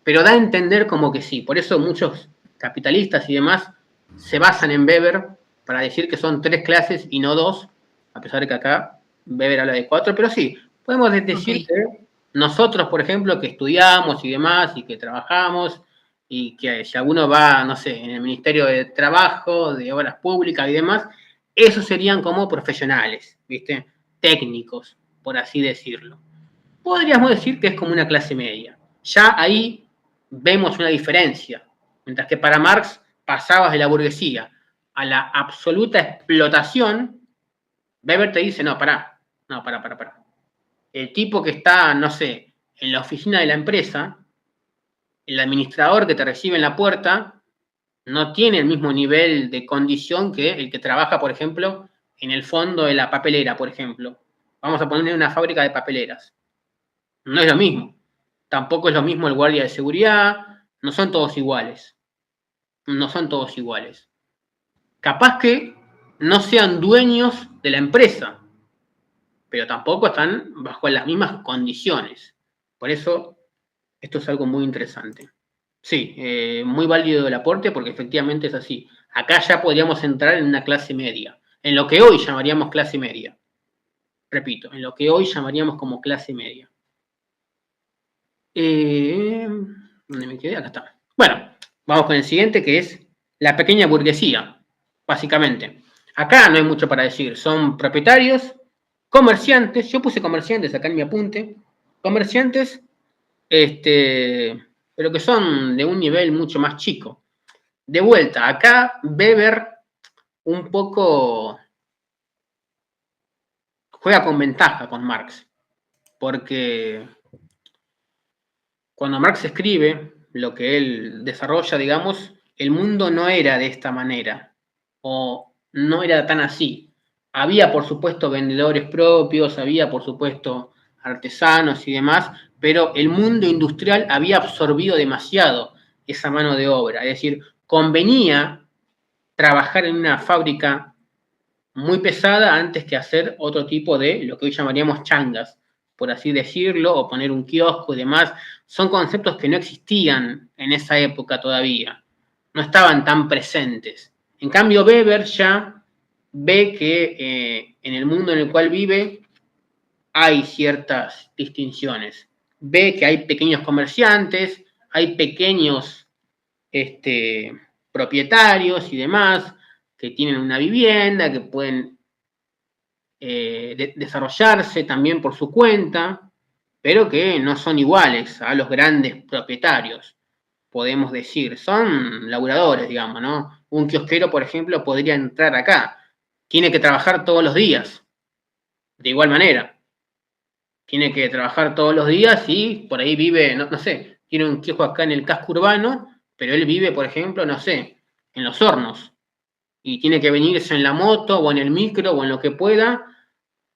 pero da a entender como que sí. Por eso muchos capitalistas y demás se basan en Weber para decir que son 3 clases y no 2, a pesar de que acá Weber habla de 4, pero sí, podemos decir que nosotros, por ejemplo, que estudiamos y demás, y que trabajamos, y que si alguno va, no sé, en el Ministerio de Trabajo, de Obras Públicas y demás, esos serían como profesionales, ¿viste? Técnicos, por así decirlo. Podríamos decir que es como una clase media. Ya ahí vemos una diferencia. Mientras que para Marx pasabas de la burguesía a la absoluta explotación, Weber te dice, no, pará. El tipo que está, no sé, en la oficina de la empresa, el administrador que te recibe en la puerta, no tiene el mismo nivel de condición que el que trabaja, por ejemplo, en el fondo de la papelera, por ejemplo. Vamos a poner una fábrica de papeleras. No es lo mismo. Tampoco es lo mismo el guardia de seguridad. No son todos iguales. No son todos iguales. Capaz que no sean dueños de la empresa, pero tampoco están bajo las mismas condiciones. Por eso, esto es algo muy interesante. Sí, muy válido el aporte porque efectivamente es así. Acá ya podríamos entrar en una clase media, en lo que hoy llamaríamos clase media. Repito, en lo que hoy llamaríamos como clase media. ¿Dónde me quedé? Acá está. Bueno, vamos con el siguiente que es la pequeña burguesía, básicamente. Acá no hay mucho para decir. Son propietarios, comerciantes. Yo puse comerciantes acá en mi apunte. Comerciantes, pero que son de un nivel mucho más chico. De vuelta, acá Weber un poco juega con ventaja con Marx, porque cuando Marx escribe lo que él desarrolla, digamos, el mundo no era de esta manera, o no era tan así. Había, por supuesto, vendedores propios, había, por supuesto, artesanos y demás, pero el mundo industrial había absorbido demasiado esa mano de obra. Es decir, convenía trabajar en una fábrica muy pesada antes que hacer otro tipo de lo que hoy llamaríamos changas, por así decirlo, o poner un kiosco y demás. Son conceptos que no existían en esa época todavía, no estaban tan presentes. En cambio, Weber ya ve que en el mundo en el cual vive hay ciertas distinciones. Ve que hay pequeños comerciantes, hay pequeños propietarios y demás, que tienen una vivienda, que pueden desarrollarse también por su cuenta, pero que no son iguales a los grandes propietarios, podemos decir. Son laburadores, digamos, ¿no? Un kiosquero, por ejemplo, podría entrar acá. Tiene que trabajar todos los días, de igual manera. Tiene que trabajar todos los días y por ahí vive, no sé, tiene un kiosco acá en el casco urbano, pero él vive, por ejemplo, no sé, en Los Hornos. Y tiene que venirse en la moto o en el micro o en lo que pueda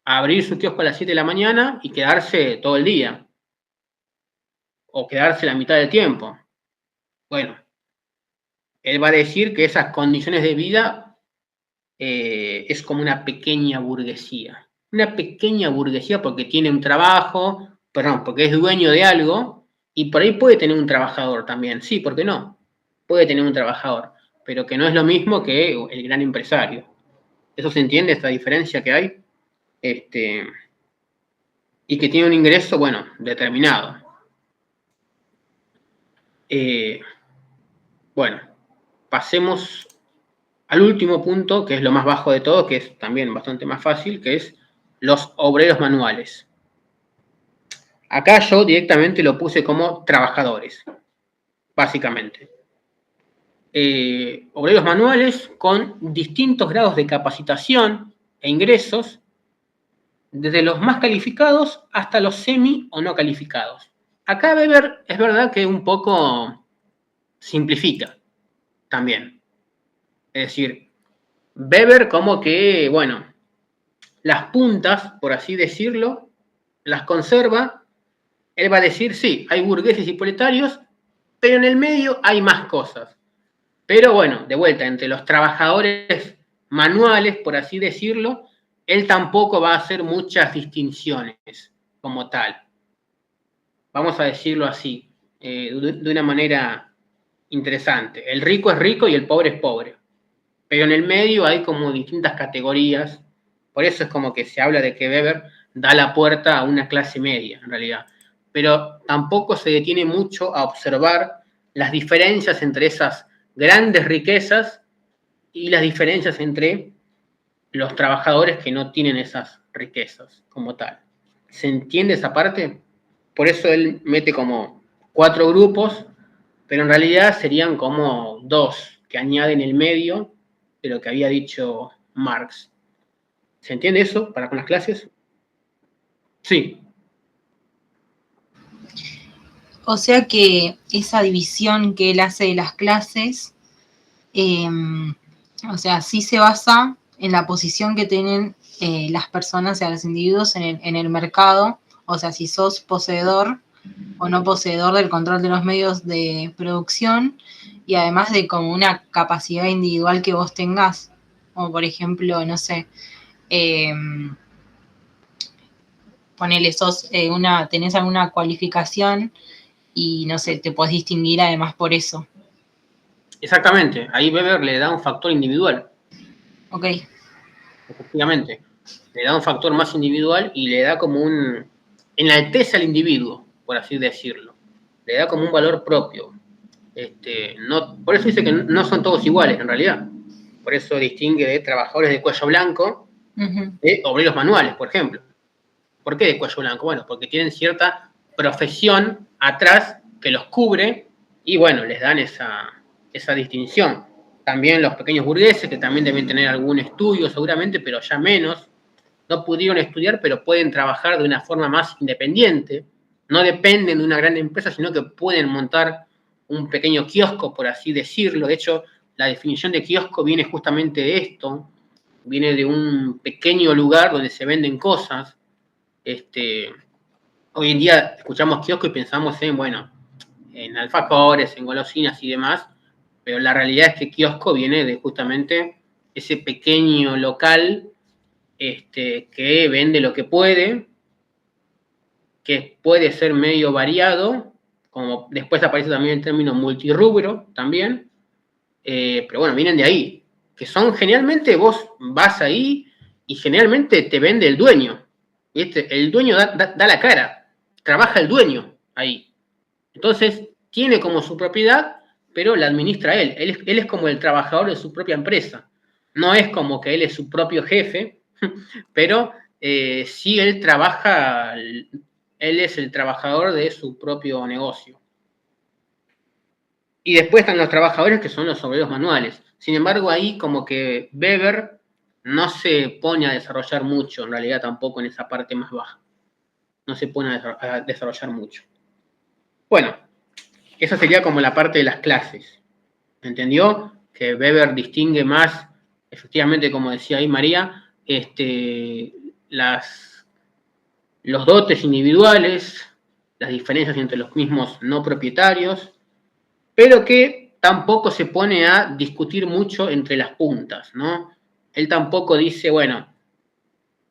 a abrir su kiosco a las 7 de la mañana y quedarse todo el día. O quedarse la mitad del tiempo. Bueno, él va a decir que esas condiciones de vida es como una pequeña burguesía. Una pequeña burguesía porque tiene un trabajo, perdón, porque es dueño de algo y por ahí puede tener un trabajador también. Sí, ¿por qué no? Puede tener un trabajador, pero que no es lo mismo que el gran empresario. ¿Eso se entiende, esta diferencia que hay? Y que tiene un ingreso, bueno, determinado. Bueno, pasemos al último punto, que es lo más bajo de todo, que es también bastante más fácil, que es los obreros manuales. Acá yo directamente lo puse como trabajadores, básicamente. Obreros manuales con distintos grados de capacitación e ingresos, desde los más calificados hasta los semi o no calificados. Acá Weber es verdad que un poco simplifica también. Es decir, Weber como que, bueno, las puntas, por así decirlo, las conserva. Él va a decir, sí, hay burgueses y proletarios, pero en el medio hay más cosas. Pero bueno, de vuelta, entre los trabajadores manuales, por así decirlo, él tampoco va a hacer muchas distinciones como tal. Vamos a decirlo así, de una manera interesante. El rico es rico y el pobre es pobre. Pero en el medio hay como distintas categorías. Por eso es como que se habla de que Weber da la puerta a una clase media, en realidad. Pero tampoco se detiene mucho a observar las diferencias entre esas grandes riquezas y las diferencias entre los trabajadores que no tienen esas riquezas como tal. ¿Se entiende esa parte? Por eso él mete como 4 grupos, pero en realidad serían como 2 que añaden el medio de lo que había dicho Marx. ¿Se entiende eso para con las clases? Sí. O sea que esa división que él hace de las clases, o sea, sí se basa en la posición que tienen las personas, o sea, los individuos en el mercado, o sea, si sos poseedor o no poseedor del control de los medios de producción y además de como una capacidad individual que vos tengas, como por ejemplo, no sé, ponele, tenés alguna cualificación y no sé, te podés distinguir además por eso. Exactamente. Ahí Weber le da un factor individual. Ok. Efectivamente. Le da un factor más individual y le da como enaltece al individuo, por así decirlo. Le da como un valor propio. Por eso dice que no son todos iguales, en realidad. Por eso distingue de trabajadores de cuello blanco de obreros manuales, por ejemplo. ¿Por qué de cuello blanco? Bueno, porque tienen cierta profesión atrás que los cubre y, bueno, les dan esa distinción. También los pequeños burgueses, que también deben tener algún estudio seguramente, pero ya menos. No pudieron estudiar, pero pueden trabajar de una forma más independiente. No dependen de una gran empresa, sino que pueden montar un pequeño kiosco, por así decirlo. De hecho, la definición de kiosco viene justamente de esto. Viene de un pequeño lugar donde se venden cosas. Hoy en día escuchamos kiosco y pensamos en alfajores, en golosinas y demás, pero la realidad es que kiosco viene de justamente ese pequeño local que vende lo que puede, que puede ser medio variado, como después aparece también el término multirrubro también, pero bueno, vienen de ahí, que son generalmente vos vas ahí y generalmente te vende el dueño, ¿viste? El dueño da la cara, trabaja el dueño ahí. Entonces, tiene como su propiedad, pero la administra él. Él es como el trabajador de su propia empresa. No es como que él es su propio jefe, pero sí él trabaja, él es el trabajador de su propio negocio. Y después están los trabajadores que son los obreros manuales. Sin embargo, ahí como que Weber no se pone a desarrollar mucho, en realidad tampoco en esa parte más baja. No se pone a desarrollar mucho. Bueno, esa sería como la parte de las clases. ¿Entendió? Que Weber distingue más, efectivamente, como decía ahí María, los dotes individuales, las diferencias entre los mismos no propietarios, pero que tampoco se pone a discutir mucho entre las puntas, ¿no? Él tampoco dice, bueno,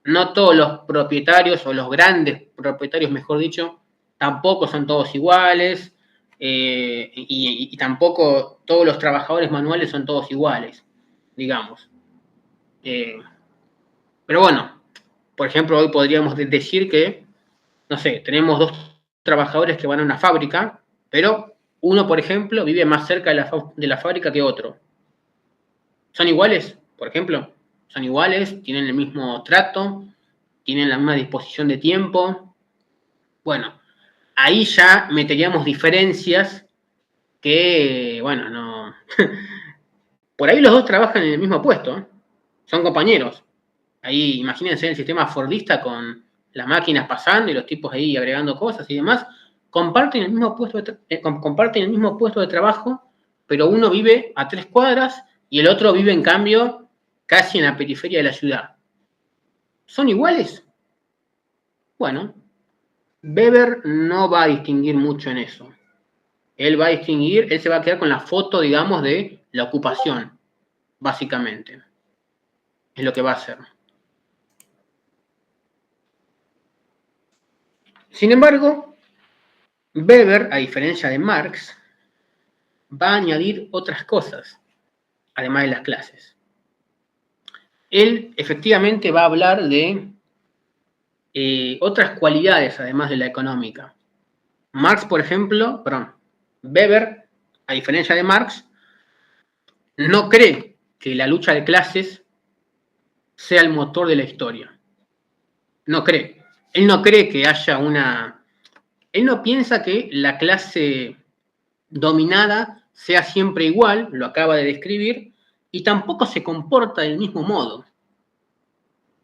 no todos los propietarios, o los grandes propietarios, mejor dicho, tampoco son todos iguales, y tampoco todos los trabajadores manuales son todos iguales, digamos. Pero bueno, por ejemplo, hoy podríamos decir que, no sé, tenemos dos trabajadores que van a una fábrica, pero uno, por ejemplo, vive más cerca de la fábrica que otro. ¿Son iguales, por ejemplo? Son iguales, tienen el mismo trato, tienen la misma disposición de tiempo. Bueno, ahí ya meteríamos diferencias que, bueno, no. Por ahí los dos trabajan en el mismo puesto, ¿eh? Son compañeros. Ahí imagínense el sistema fordista con las máquinas pasando y los tipos ahí agregando cosas y demás. Comparten el mismo puesto de trabajo, pero uno vive a 3 cuadras y el otro vive, en cambio, casi en la periferia de la ciudad. ¿Son iguales? Bueno, Weber no va a distinguir mucho en eso. Él se va a quedar con la foto, digamos, de la ocupación, básicamente. Es lo que va a hacer. Sin embargo, Weber, a diferencia de Marx, va a añadir otras cosas, además de las clases. Él efectivamente va a hablar de otras cualidades, además de la económica. Weber, a diferencia de Marx, no cree que la lucha de clases sea el motor de la historia. No cree. Él no cree que haya una... Él no piensa que la clase dominada sea siempre igual, lo acaba de describir, y tampoco se comporta del mismo modo.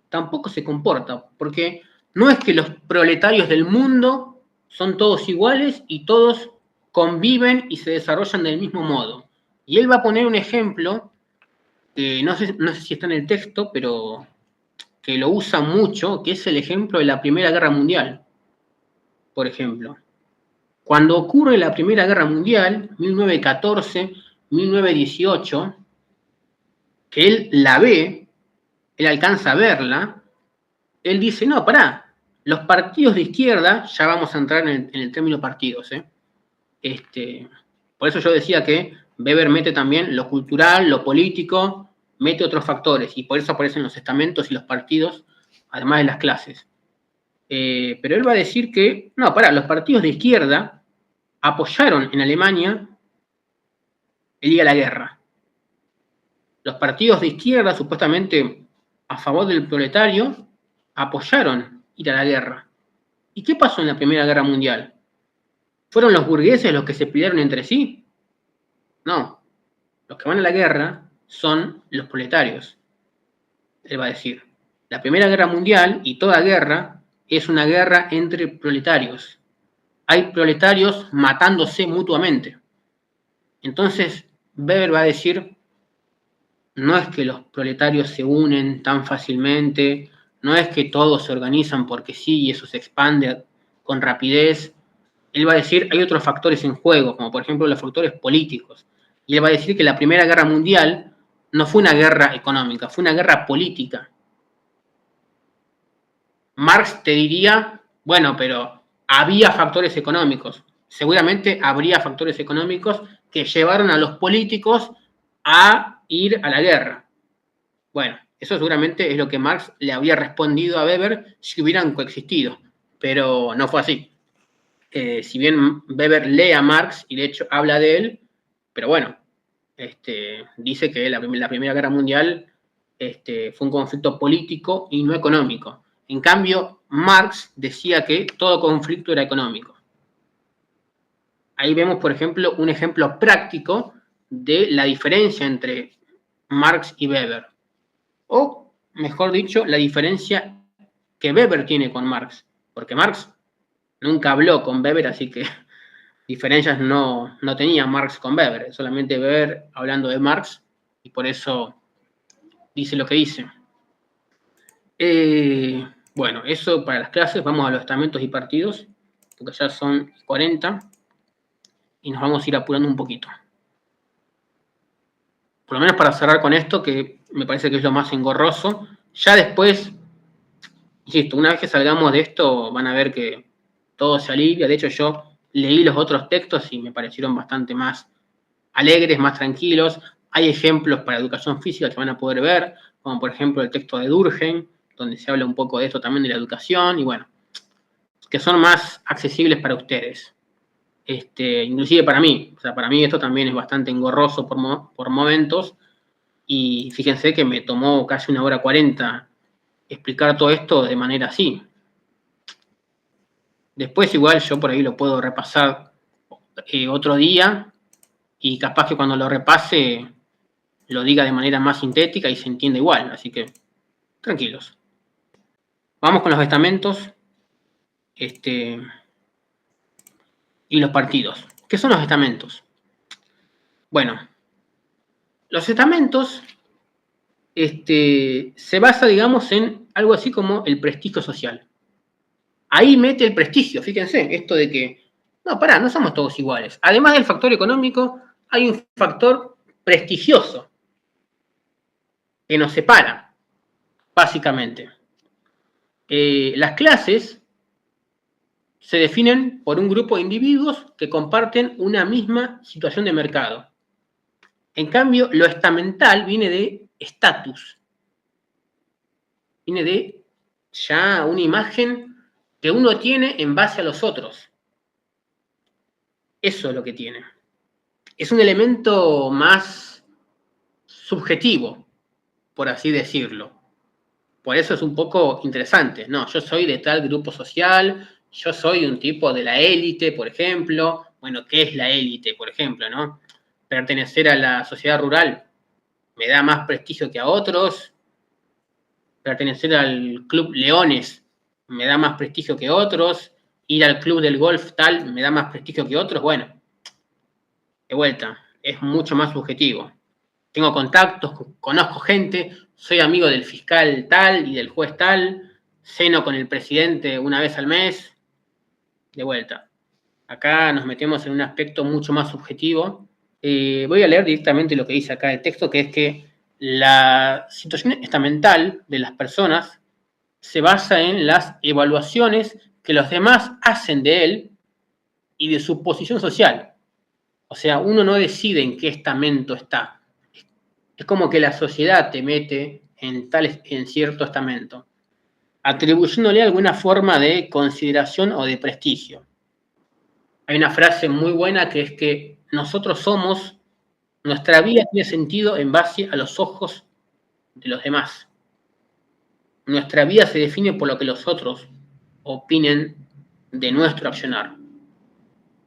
Tampoco se comporta, porque no es que los proletarios del mundo son todos iguales y todos conviven y se desarrollan del mismo modo. Y él va a poner un ejemplo, que no sé si está en el texto, pero que lo usa mucho, que es el ejemplo de la Primera Guerra Mundial, por ejemplo. Cuando ocurre la Primera Guerra Mundial, 1914, 1918, que él la ve, él alcanza a verla, él dice, no, pará, los partidos de izquierda, ya vamos a entrar en el término partidos, por eso yo decía que Weber mete también lo cultural, lo político, mete otros factores, y por eso aparecen los estamentos y los partidos, además de las clases. Pero él va a decir que, no, pará, los partidos de izquierda apoyaron en Alemania el ir a la guerra. Los partidos de izquierda, supuestamente a favor del proletario, apoyaron ir a la guerra. ¿Y qué pasó en la Primera Guerra Mundial? ¿Fueron los burgueses los que se pelearon entre sí? No. Los que van a la guerra son los proletarios. Él va a decir, la Primera Guerra Mundial y toda guerra es una guerra entre proletarios. Hay proletarios matándose mutuamente. Entonces, Weber va a decir, no es que los proletarios se unen tan fácilmente, no es que todos se organizan porque sí y eso se expande con rapidez. Él va a decir, hay otros factores en juego, como por ejemplo los factores políticos. Y él va a decir que la Primera Guerra Mundial no fue una guerra económica, fue una guerra política. Marx te diría, bueno, pero había factores económicos. Seguramente habría factores económicos que llevaron a los políticos a ir a la guerra. Bueno, eso seguramente es lo que Marx le habría respondido a Weber si hubieran coexistido, pero no fue así. Si bien Weber lee a Marx y de hecho habla de él, pero bueno, dice que la Primera Guerra Mundial fue un conflicto político y no económico. En cambio, Marx decía que todo conflicto era económico. Ahí vemos, por ejemplo, un ejemplo práctico de la diferencia entre Marx y Weber. O, mejor dicho, la diferencia que Weber tiene con Marx. Porque Marx nunca habló con Weber, así que diferencias no tenía Marx con Weber. Solamente Weber hablando de Marx, y por eso dice lo que dice. Bueno, eso para las clases. Vamos a los estamentos y partidos, porque ya son 40. y nos vamos a ir apurando un poquito. Por lo menos para cerrar con esto, que me parece que es lo más engorroso. Ya después, insisto, una vez que salgamos de esto, van a ver que todo se alivia. De hecho, yo leí los otros textos y me parecieron bastante más alegres, más tranquilos. Hay ejemplos para educación física que van a poder ver, como por ejemplo el texto de Durkheim, donde se habla un poco de esto también de la educación, y bueno, que son más accesibles para ustedes. Inclusive para mí, o sea, para mí esto también es bastante engorroso por momentos, y fíjense que me tomó casi 1 hora 40 explicar todo esto de manera así. Después igual yo por ahí lo puedo repasar otro día, y capaz que cuando lo repase lo diga de manera más sintética y se entiende igual, así que tranquilos. Vamos con los estamentos y los partidos. ¿Qué son los estamentos? Bueno, los estamentos se basa, digamos, en algo así como el prestigio social. Ahí mete el prestigio, fíjense, esto de que, no, pará, no somos todos iguales. Además del factor económico, hay un factor prestigioso que nos separa, básicamente. Las clases se definen por un grupo de individuos que comparten una misma situación de mercado. En cambio, lo estamental viene de estatus. Viene de ya una imagen que uno tiene en base a los otros. Eso es lo que tiene. Es un elemento más subjetivo, por así decirlo. Por eso es un poco interesante. No, yo soy de tal grupo social, yo soy un tipo de la élite, por ejemplo. Bueno, ¿qué es la élite, por ejemplo, no? Pertenecer a la sociedad rural me da más prestigio que a otros. Pertenecer al Club Leones me da más prestigio que otros. Ir al club del golf tal me da más prestigio que otros. Bueno, de vuelta, es mucho más subjetivo. Tengo contactos, conozco gente, soy amigo del fiscal tal y del juez tal, ceno con el presidente una vez al mes. De vuelta, acá nos metemos en un aspecto mucho más subjetivo. Voy a leer directamente lo que dice acá el texto, que es que la situación estamental de las personas se basa en las evaluaciones que los demás hacen de él y de su posición social. O sea, uno no decide en qué estamento está. Es como que la sociedad te mete en cierto estamento, atribuyéndole alguna forma de consideración o de prestigio. Hay una frase muy buena que es que nosotros somos, nuestra vida tiene sentido en base a los ojos de los demás. Nuestra vida se define por lo que los otros opinen de nuestro accionar.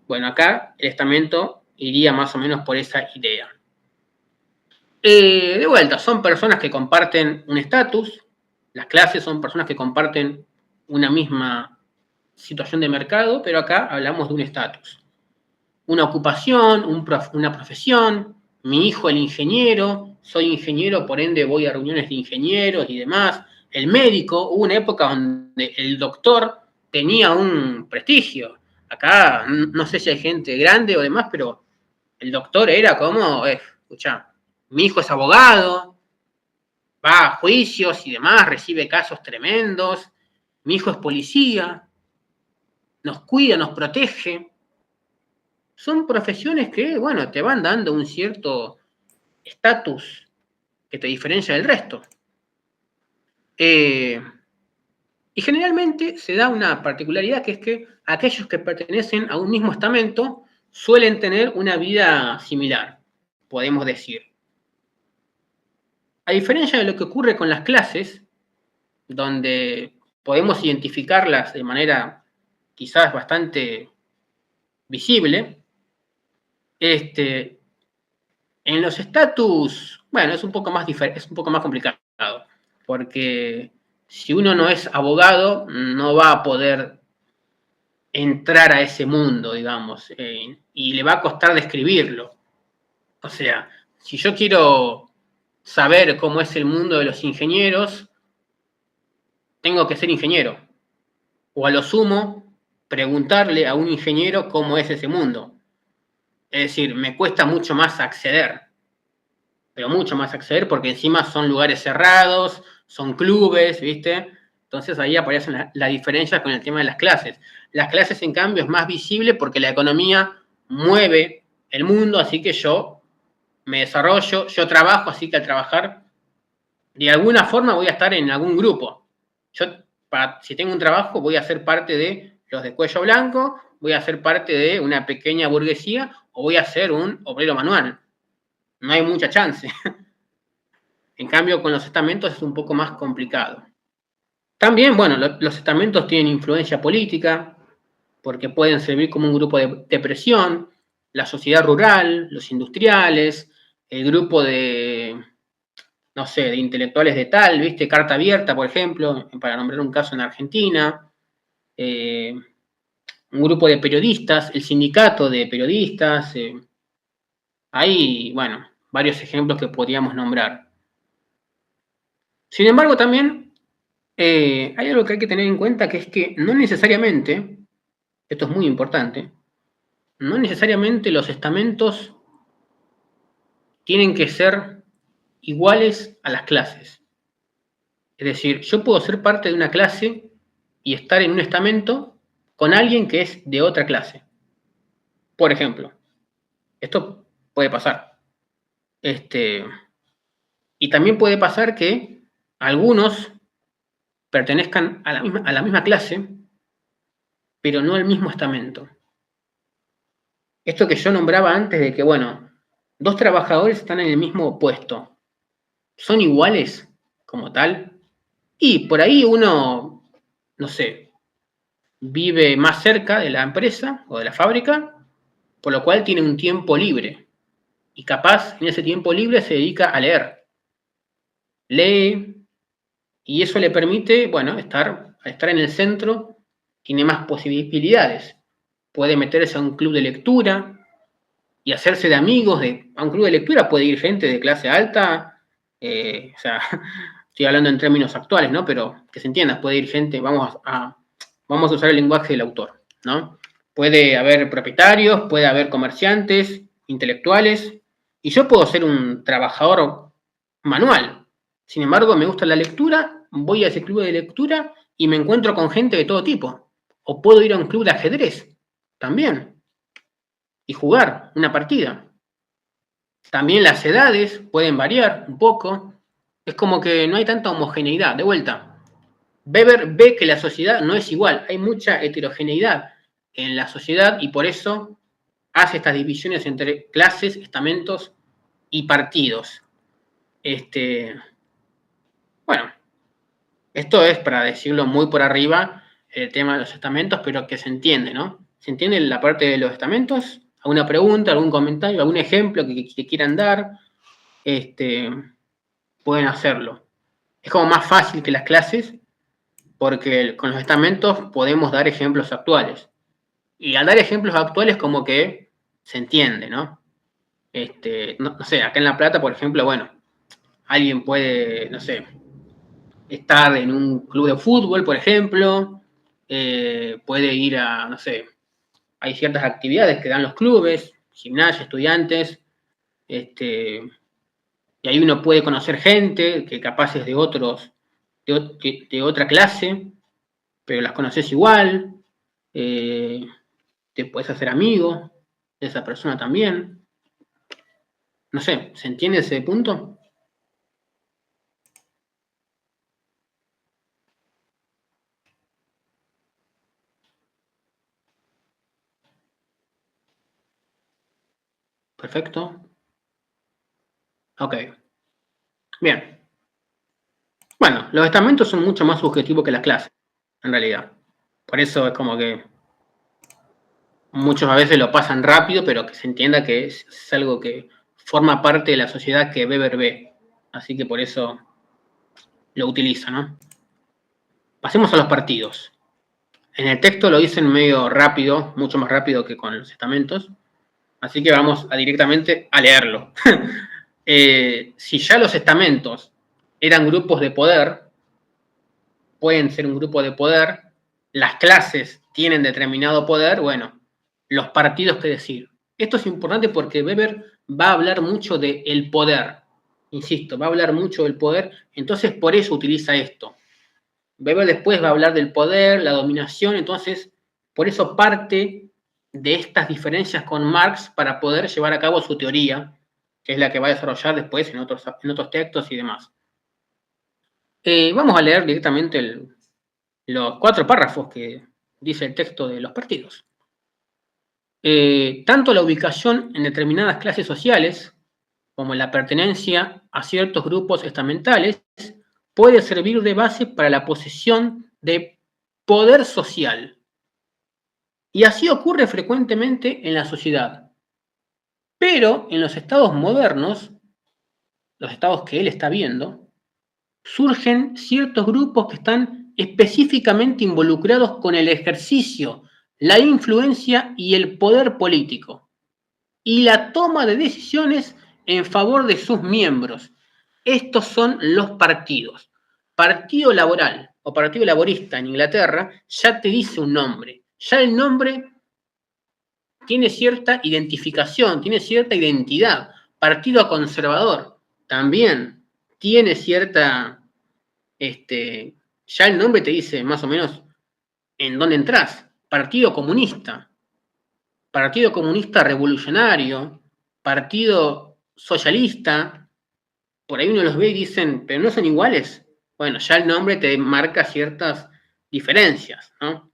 Bueno, acá el estamento iría más o menos por esa idea. De vuelta, son personas que comparten un estatus, las clases son personas que comparten una misma situación de mercado, pero acá hablamos de un estatus. Una ocupación, una profesión, mi hijo el ingeniero, soy ingeniero, por ende voy a reuniones de ingenieros y demás. El médico, hubo una época donde el doctor tenía un prestigio. Acá no sé si hay gente grande o demás, pero el doctor era como, escuchá, mi hijo es abogado, va a juicios y demás, recibe casos tremendos, mi hijo es policía, nos cuida, nos protege. Son profesiones que, bueno, te van dando un cierto estatus que te diferencia del resto. Y generalmente se da una particularidad, que es que aquellos que pertenecen a un mismo estamento suelen tener una vida similar, podemos decir. A diferencia de lo que ocurre con las clases, donde podemos identificarlas de manera quizás bastante visible, en los estatus, bueno, es un poco más complicado, porque si uno no es abogado, no va a poder entrar a ese mundo, digamos, y le va a costar describirlo. O sea, si yo quiero saber cómo es el mundo de los ingenieros, tengo que ser ingeniero. O a lo sumo, preguntarle a un ingeniero cómo es ese mundo. Es decir, me cuesta mucho más acceder, pero mucho más acceder porque encima son lugares cerrados, son clubes, ¿viste? Entonces ahí aparecen las diferencias con el tema de las clases. Las clases, en cambio, es más visible porque la economía mueve el mundo, así que yo me desarrollo, yo trabajo, así que al trabajar, de alguna forma voy a estar en algún grupo. Yo, si tengo un trabajo, voy a ser parte de los de cuello blanco, voy a ser parte de una pequeña burguesía o voy a ser un obrero manual. No hay mucha chance. En cambio, con los estamentos es un poco más complicado. También, bueno, los estamentos tienen influencia política, porque pueden servir como un grupo de presión, la sociedad rural, los industriales, el grupo de, no sé, de intelectuales de tal, ¿viste? Carta Abierta, por ejemplo, para nombrar un caso en Argentina, un grupo de periodistas, el sindicato de periodistas, hay, bueno, varios ejemplos que podríamos nombrar. Sin embargo, también hay algo que hay que tener en cuenta, que es que no necesariamente, esto es muy importante, no necesariamente los estamentos tienen que ser iguales a las clases. Es decir, yo puedo ser parte de una clase y estar en un estamento con alguien que es de otra clase. Por ejemplo, esto puede pasar. Y también puede pasar que algunos pertenezcan a la misma clase, pero no al mismo estamento. Esto que yo nombraba antes de que, bueno, dos trabajadores están en el mismo puesto, ¿son iguales como tal? Y por ahí uno, no sé, vive más cerca de la empresa o de la fábrica, por lo cual tiene un tiempo libre. Y capaz en ese tiempo libre se dedica a leer. Lee, y eso le permite, bueno, estar en el centro, tiene más posibilidades. Puede meterse a un club de lectura y hacerse de amigos. A un club de lectura puede ir gente de clase alta, o sea, estoy hablando en términos actuales, ¿no? Pero que se entienda, puede ir gente, vamos a usar el lenguaje del autor, ¿no? Puede haber propietarios, puede haber comerciantes, intelectuales, y yo puedo ser un trabajador manual. Sin embargo, me gusta la lectura, voy a ese club de lectura y me encuentro con gente de todo tipo. O puedo ir a un club de ajedrez, también, y jugar una partida. También las edades pueden variar un poco. Es como que no hay tanta homogeneidad. De vuelta, Weber ve que la sociedad no es igual. Hay mucha heterogeneidad en la sociedad y por eso hace estas divisiones entre clases, estamentos y partidos. Bueno, esto es, para decirlo muy por arriba, el tema de los estamentos, pero que se entiende, ¿no? ¿Se entiende la parte de los estamentos? ¿Alguna pregunta, algún comentario, algún ejemplo que quieran dar? Pueden hacerlo. Es como más fácil que las clases, porque con los estamentos podemos dar ejemplos actuales. Y al dar ejemplos actuales como que se entiende, ¿no? No sé, acá en La Plata, por ejemplo, bueno, alguien puede, no sé, estar en un club de fútbol, por ejemplo, puede ir a, no sé, hay ciertas actividades que dan los clubes, gimnasia, estudiantes, y ahí uno puede conocer gente que capaz es de otra clase, pero las conoces igual, te puedes hacer amigo de esa persona también. No sé, ¿se entiende ese punto? Perfecto. Ok. Bien. Bueno, los estamentos son mucho más subjetivos que las clases, en realidad. Por eso es como que muchos a veces lo pasan rápido, pero que se entienda que es algo que forma parte de la sociedad que Weber ve. Así que por eso lo utiliza, ¿no? Pasemos a los partidos. En el texto lo dicen medio rápido, mucho más rápido que con los estamentos. Así que vamos directamente a leerlo. Si ya los estamentos eran grupos de poder, pueden ser un grupo de poder, las clases tienen determinado poder, bueno, los partidos, ¿qué decir? Esto es importante porque Weber va a hablar mucho del poder. Insisto, va a hablar mucho del poder, entonces por eso utiliza esto. Weber después va a hablar del poder, la dominación, entonces por eso parte de estas diferencias con Marx para poder llevar a cabo su teoría, que es la que va a desarrollar después en otros textos y demás. Vamos a leer directamente los 4 párrafos que dice el texto de los partidos. Tanto la ubicación en determinadas clases sociales como la pertenencia a ciertos grupos estamentales puede servir de base para la posesión de poder social. Y así ocurre frecuentemente en la sociedad. Pero en los estados modernos, los estados que él está viendo, surgen ciertos grupos que están específicamente involucrados con el ejercicio, la influencia y el poder político, y la toma de decisiones en favor de sus miembros. Estos son los partidos. Partido Laboral o Partido Laborista en Inglaterra ya te dice un nombre. Ya el nombre tiene cierta identificación, tiene cierta identidad. Partido Conservador también tiene cierta... ya el nombre te dice más o menos en dónde entras. Partido Comunista Revolucionario, Partido Socialista, por ahí uno los ve y dicen, pero no son iguales. Bueno, ya el nombre te marca ciertas diferencias, ¿no?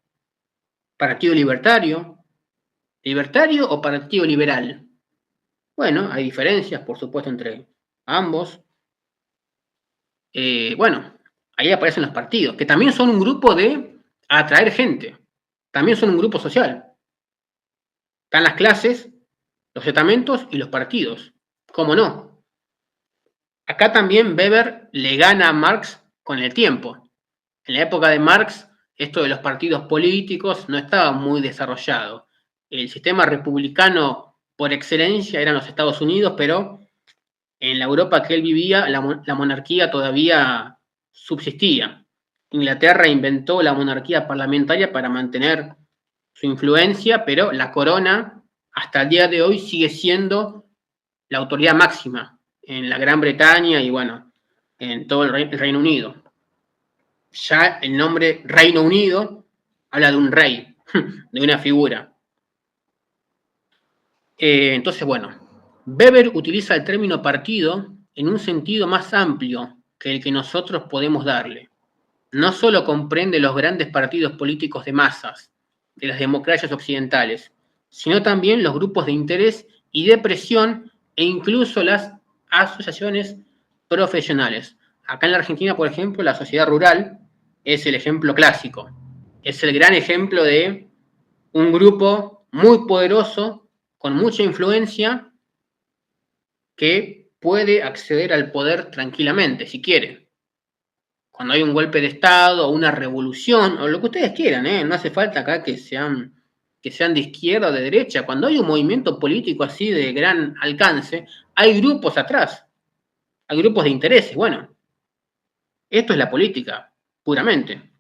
Partido Libertario o Partido Liberal. Bueno, hay diferencias, por supuesto, entre ambos. Bueno, ahí aparecen los partidos, que también son un grupo de atraer gente, también son un grupo social. Están las clases, los estamentos y los partidos. ¿Cómo no? Acá también Weber le gana a Marx con el tiempo. En la época de Marx, esto de los partidos políticos no estaba muy desarrollado. El sistema republicano por excelencia eran los Estados Unidos, pero en la Europa que él vivía, la monarquía todavía subsistía. Inglaterra inventó la monarquía parlamentaria para mantener su influencia, pero la corona hasta el día de hoy sigue siendo la autoridad máxima en la Gran Bretaña y bueno, en todo el Reino Unido. Ya el nombre Reino Unido habla de un rey, de una figura. Entonces, bueno, Weber utiliza el término partido en un sentido más amplio que el que nosotros podemos darle. No solo comprende los grandes partidos políticos de masas de las democracias occidentales, sino también los grupos de interés y de presión e incluso las asociaciones profesionales. Acá en la Argentina, por ejemplo, la sociedad rural es el ejemplo clásico. Es el gran ejemplo de un grupo muy poderoso, con mucha influencia, que puede acceder al poder tranquilamente, si quiere. Cuando hay un golpe de Estado o una revolución, o lo que ustedes quieran, no hace falta acá que sean de izquierda o de derecha. Cuando hay un movimiento político así de gran alcance, hay grupos atrás, hay grupos de intereses. Bueno, esto es la política, puramente.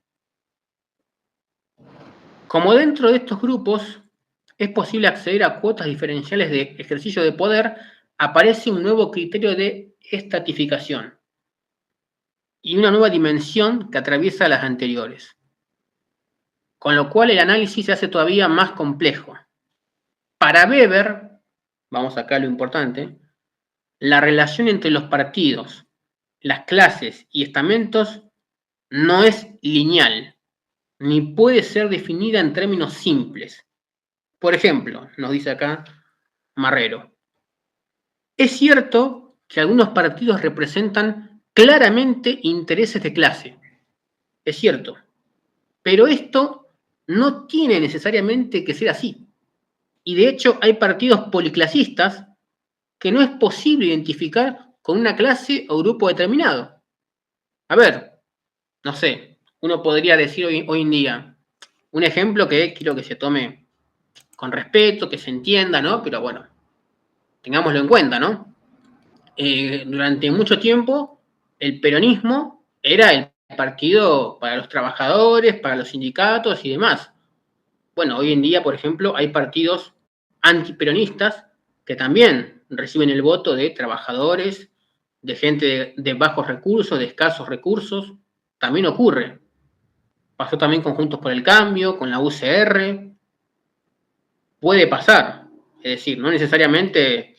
Como dentro de estos grupos es posible acceder a cuotas diferenciales de ejercicio de poder, aparece un nuevo criterio de estratificación y una nueva dimensión que atraviesa las anteriores. Con lo cual el análisis se hace todavía más complejo. Para Weber, vamos acá a lo importante, la relación entre los partidos, las clases y estamentos no es lineal, ni puede ser definida en términos simples. Por ejemplo, nos dice acá Marrero, es cierto que algunos partidos representan claramente intereses de clase. Es cierto, pero esto no tiene necesariamente que ser así. Y de hecho hay partidos policlasistas que no es posible identificar con una clase o grupo determinado. A ver, no sé, uno podría decir hoy en día, un ejemplo que quiero que se tome con respeto, que se entienda, ¿no? Pero bueno, tengámoslo en cuenta, ¿no? Durante mucho tiempo, el peronismo era el partido para los trabajadores, para los sindicatos y demás. Bueno, hoy en día, por ejemplo, hay partidos antiperonistas que también reciben el voto de trabajadores, de gente de bajos recursos, de escasos recursos. También ocurre. Pasó también con Juntos por el Cambio, con la UCR. Puede pasar. Es decir, no necesariamente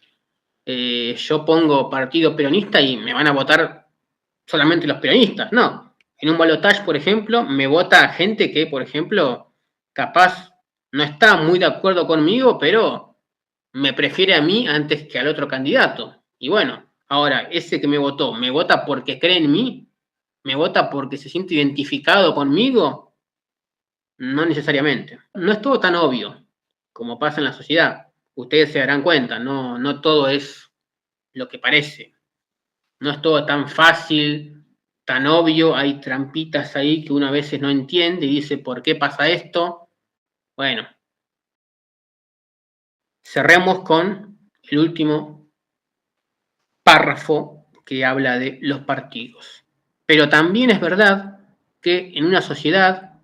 yo pongo partido peronista y me van a votar solamente los peronistas. No. En un balotaje, por ejemplo, me vota gente que, por ejemplo, capaz no está muy de acuerdo conmigo, pero me prefiere a mí antes que al otro candidato. Y bueno, ahora, ese que me vota porque cree en mí, me vota porque se siente identificado conmigo, no necesariamente. No es todo tan obvio como pasa en la sociedad. Ustedes se darán cuenta, no todo es lo que parece. No es todo tan fácil, tan obvio, hay trampitas ahí que uno a veces no entiende y dice, ¿por qué pasa esto? Bueno, cerremos con el último párrafo que habla de los partidos. Pero también es verdad que en una sociedad,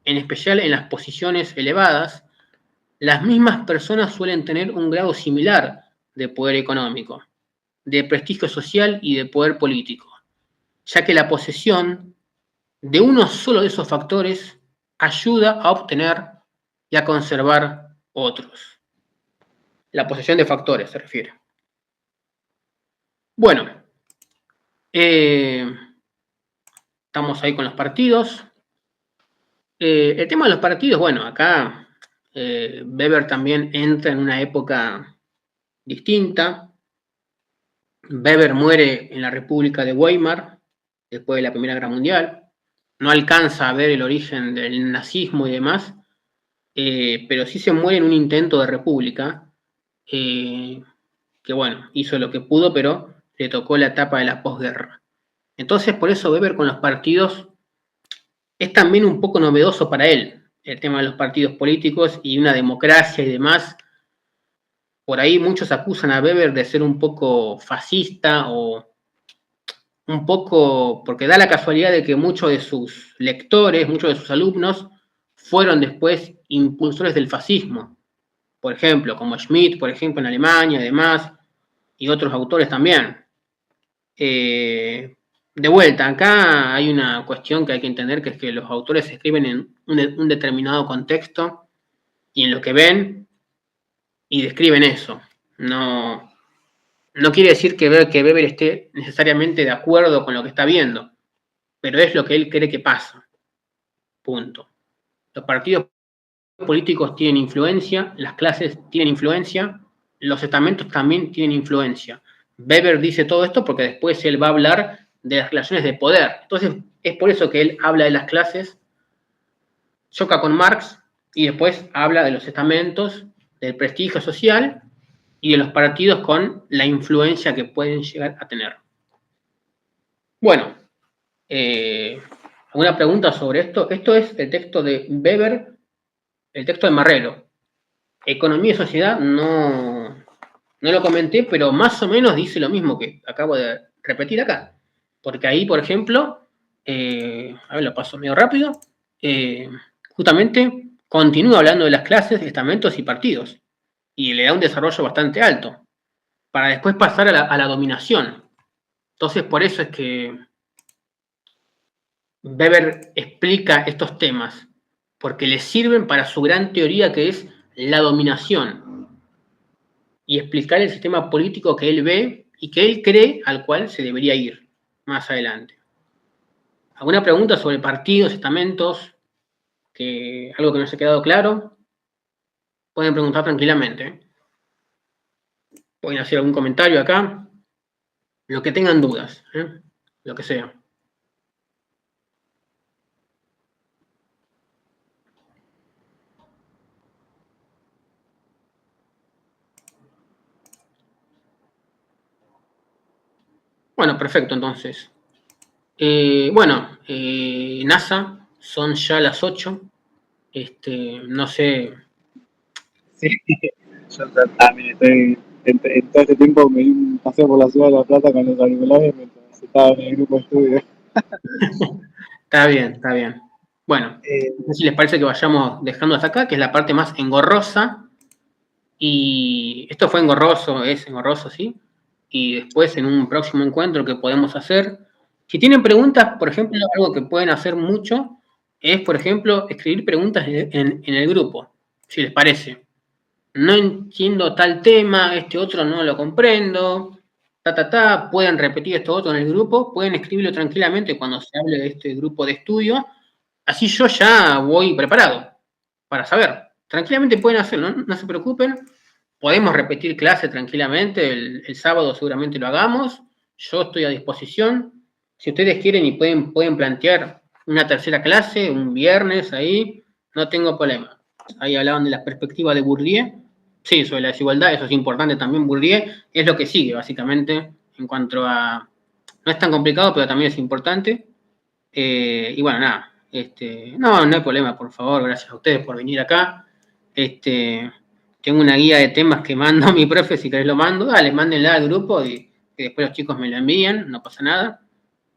en especial en las posiciones elevadas, las mismas personas suelen tener un grado similar de poder económico, de prestigio social y de poder político, ya que la posesión de uno solo de esos factores ayuda a obtener y a conservar otros. La posesión de factores se refiere. Bueno, estamos ahí con los partidos. El tema de los partidos, bueno, acá Weber también entra en una época distinta. Weber muere en la República de Weimar, después de la Primera Guerra Mundial. No alcanza a ver el origen del nazismo y demás, pero sí se muere en un intento de república, que bueno, hizo lo que pudo, pero le tocó la etapa de la posguerra. Entonces, por eso Weber con los partidos es también un poco novedoso para él, el tema de los partidos políticos y una democracia y demás. Por ahí muchos acusan a Weber de ser un poco fascista o un poco, porque da la casualidad de que muchos de sus lectores, muchos de sus alumnos, fueron después impulsores del fascismo. Por ejemplo, como Schmitt, por ejemplo, en Alemania, además, y otros autores también. De vuelta, acá hay una cuestión que hay que entender, que es que los autores escriben en un determinado contexto y en lo que ven y describen eso. No quiere decir que Weber esté necesariamente de acuerdo con lo que está viendo, pero es lo que él cree que pasa. Punto. Los partidos políticos tienen influencia, las clases tienen influencia, los estamentos también tienen influencia. Weber dice todo esto porque después él va a hablar de las relaciones de poder. Entonces, es por eso que él habla de las clases, choca con Marx y después habla de los estamentos, del prestigio social y de los partidos con la influencia que pueden llegar a tener. Bueno, ¿alguna pregunta sobre esto? Esto es el texto de Weber, el texto de Marrero. Economía y sociedad no lo comenté, pero más o menos dice lo mismo que acabo de repetir acá. Porque ahí, por ejemplo, a ver, lo paso medio rápido, justamente continúa hablando de las clases, estamentos y partidos. Y le da un desarrollo bastante alto, para después pasar a la dominación. Entonces, por eso es que Weber explica estos temas, porque le sirven para su gran teoría que es la dominación, y explicar el sistema político que él ve y que él cree al cual se debería ir más adelante. ¿Alguna pregunta sobre partidos, estamentos? ¿Algo que no se ha quedado claro? Pueden preguntar tranquilamente. Pueden hacer algún comentario acá. Lo que tengan dudas, lo que sea. Bueno, perfecto, entonces. NASA, son ya las 8. No sé. Sí, yo también estoy. En todo este tiempo me di un paseo por la ciudad de La Plata con los auriculares mientras estaba en el grupo de estudio. Está bien. Bueno, no sé si les parece que vayamos dejando hasta acá, que es la parte más engorrosa, Y esto fue engorroso, es engorroso, ¿sí? Y después en un próximo encuentro que podemos hacer, si tienen preguntas, por ejemplo, algo que pueden hacer mucho es, por ejemplo, escribir preguntas en el grupo, si les parece. No entiendo tal tema, este otro no lo comprendo, pueden repetir esto otro en el grupo, pueden escribirlo tranquilamente cuando se hable de este grupo de estudio, así yo ya voy preparado para saber. Tranquilamente pueden hacerlo, no se preocupen, podemos repetir clase tranquilamente, el sábado seguramente lo hagamos, yo estoy a disposición, si ustedes quieren y pueden plantear una tercera clase, un viernes ahí, no tengo problema. Ahí hablaban de la perspectiva de Bourdieu, sí, sobre la desigualdad, eso es importante también. Bourdieu es lo que sigue, básicamente, en cuanto a... No es tan complicado, pero también es importante. Y bueno, nada. No hay problema, por favor, gracias a ustedes por venir acá. Tengo una guía de temas que mando a mi profe, si querés lo mando. Dale, mándenla al grupo y que después los chicos me lo envíen, no pasa nada.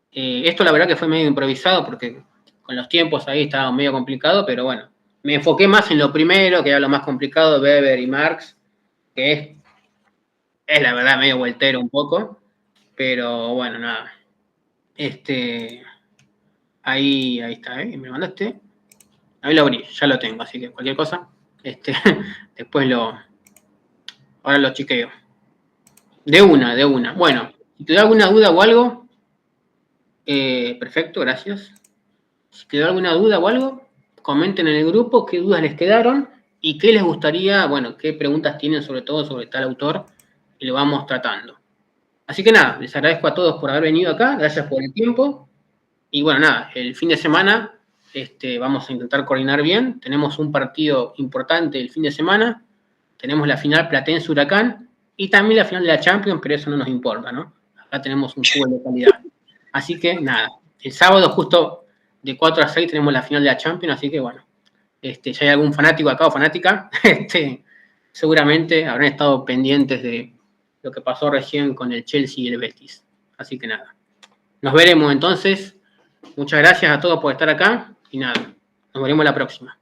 Esto la verdad que fue medio improvisado porque con los tiempos ahí estaba medio complicado, pero bueno. Me enfoqué más en lo primero, que era lo más complicado, Weber y Marx, que es la verdad medio vueltero un poco, pero bueno, nada. Ahí está, ¿eh? Me mandaste. Ahí lo abrí, ya lo tengo, así que cualquier cosa, después ahora lo chequeo. De una. Bueno, si te da alguna duda o algo, perfecto, gracias. Si te da alguna duda o algo, comenten en el grupo qué dudas les quedaron y qué les gustaría, bueno, qué preguntas tienen sobre todo sobre tal autor y lo vamos tratando. Así que nada, les agradezco a todos por haber venido acá, gracias por el tiempo y bueno, nada, el fin de semana vamos a intentar coordinar bien, tenemos un partido importante el fin de semana, tenemos la final Platense Huracán y también la final de la Champions, pero eso no nos importa, ¿no? Acá tenemos un fútbol de calidad. Así que nada, el sábado justo de 4 a 6 tenemos la final de la Champions, así que bueno, ya hay algún fanático acá o fanática, seguramente habrán estado pendientes de lo que pasó recién con el Chelsea y el Betis. Así que nada, nos veremos entonces. Muchas gracias a todos por estar acá y nada, nos veremos la próxima.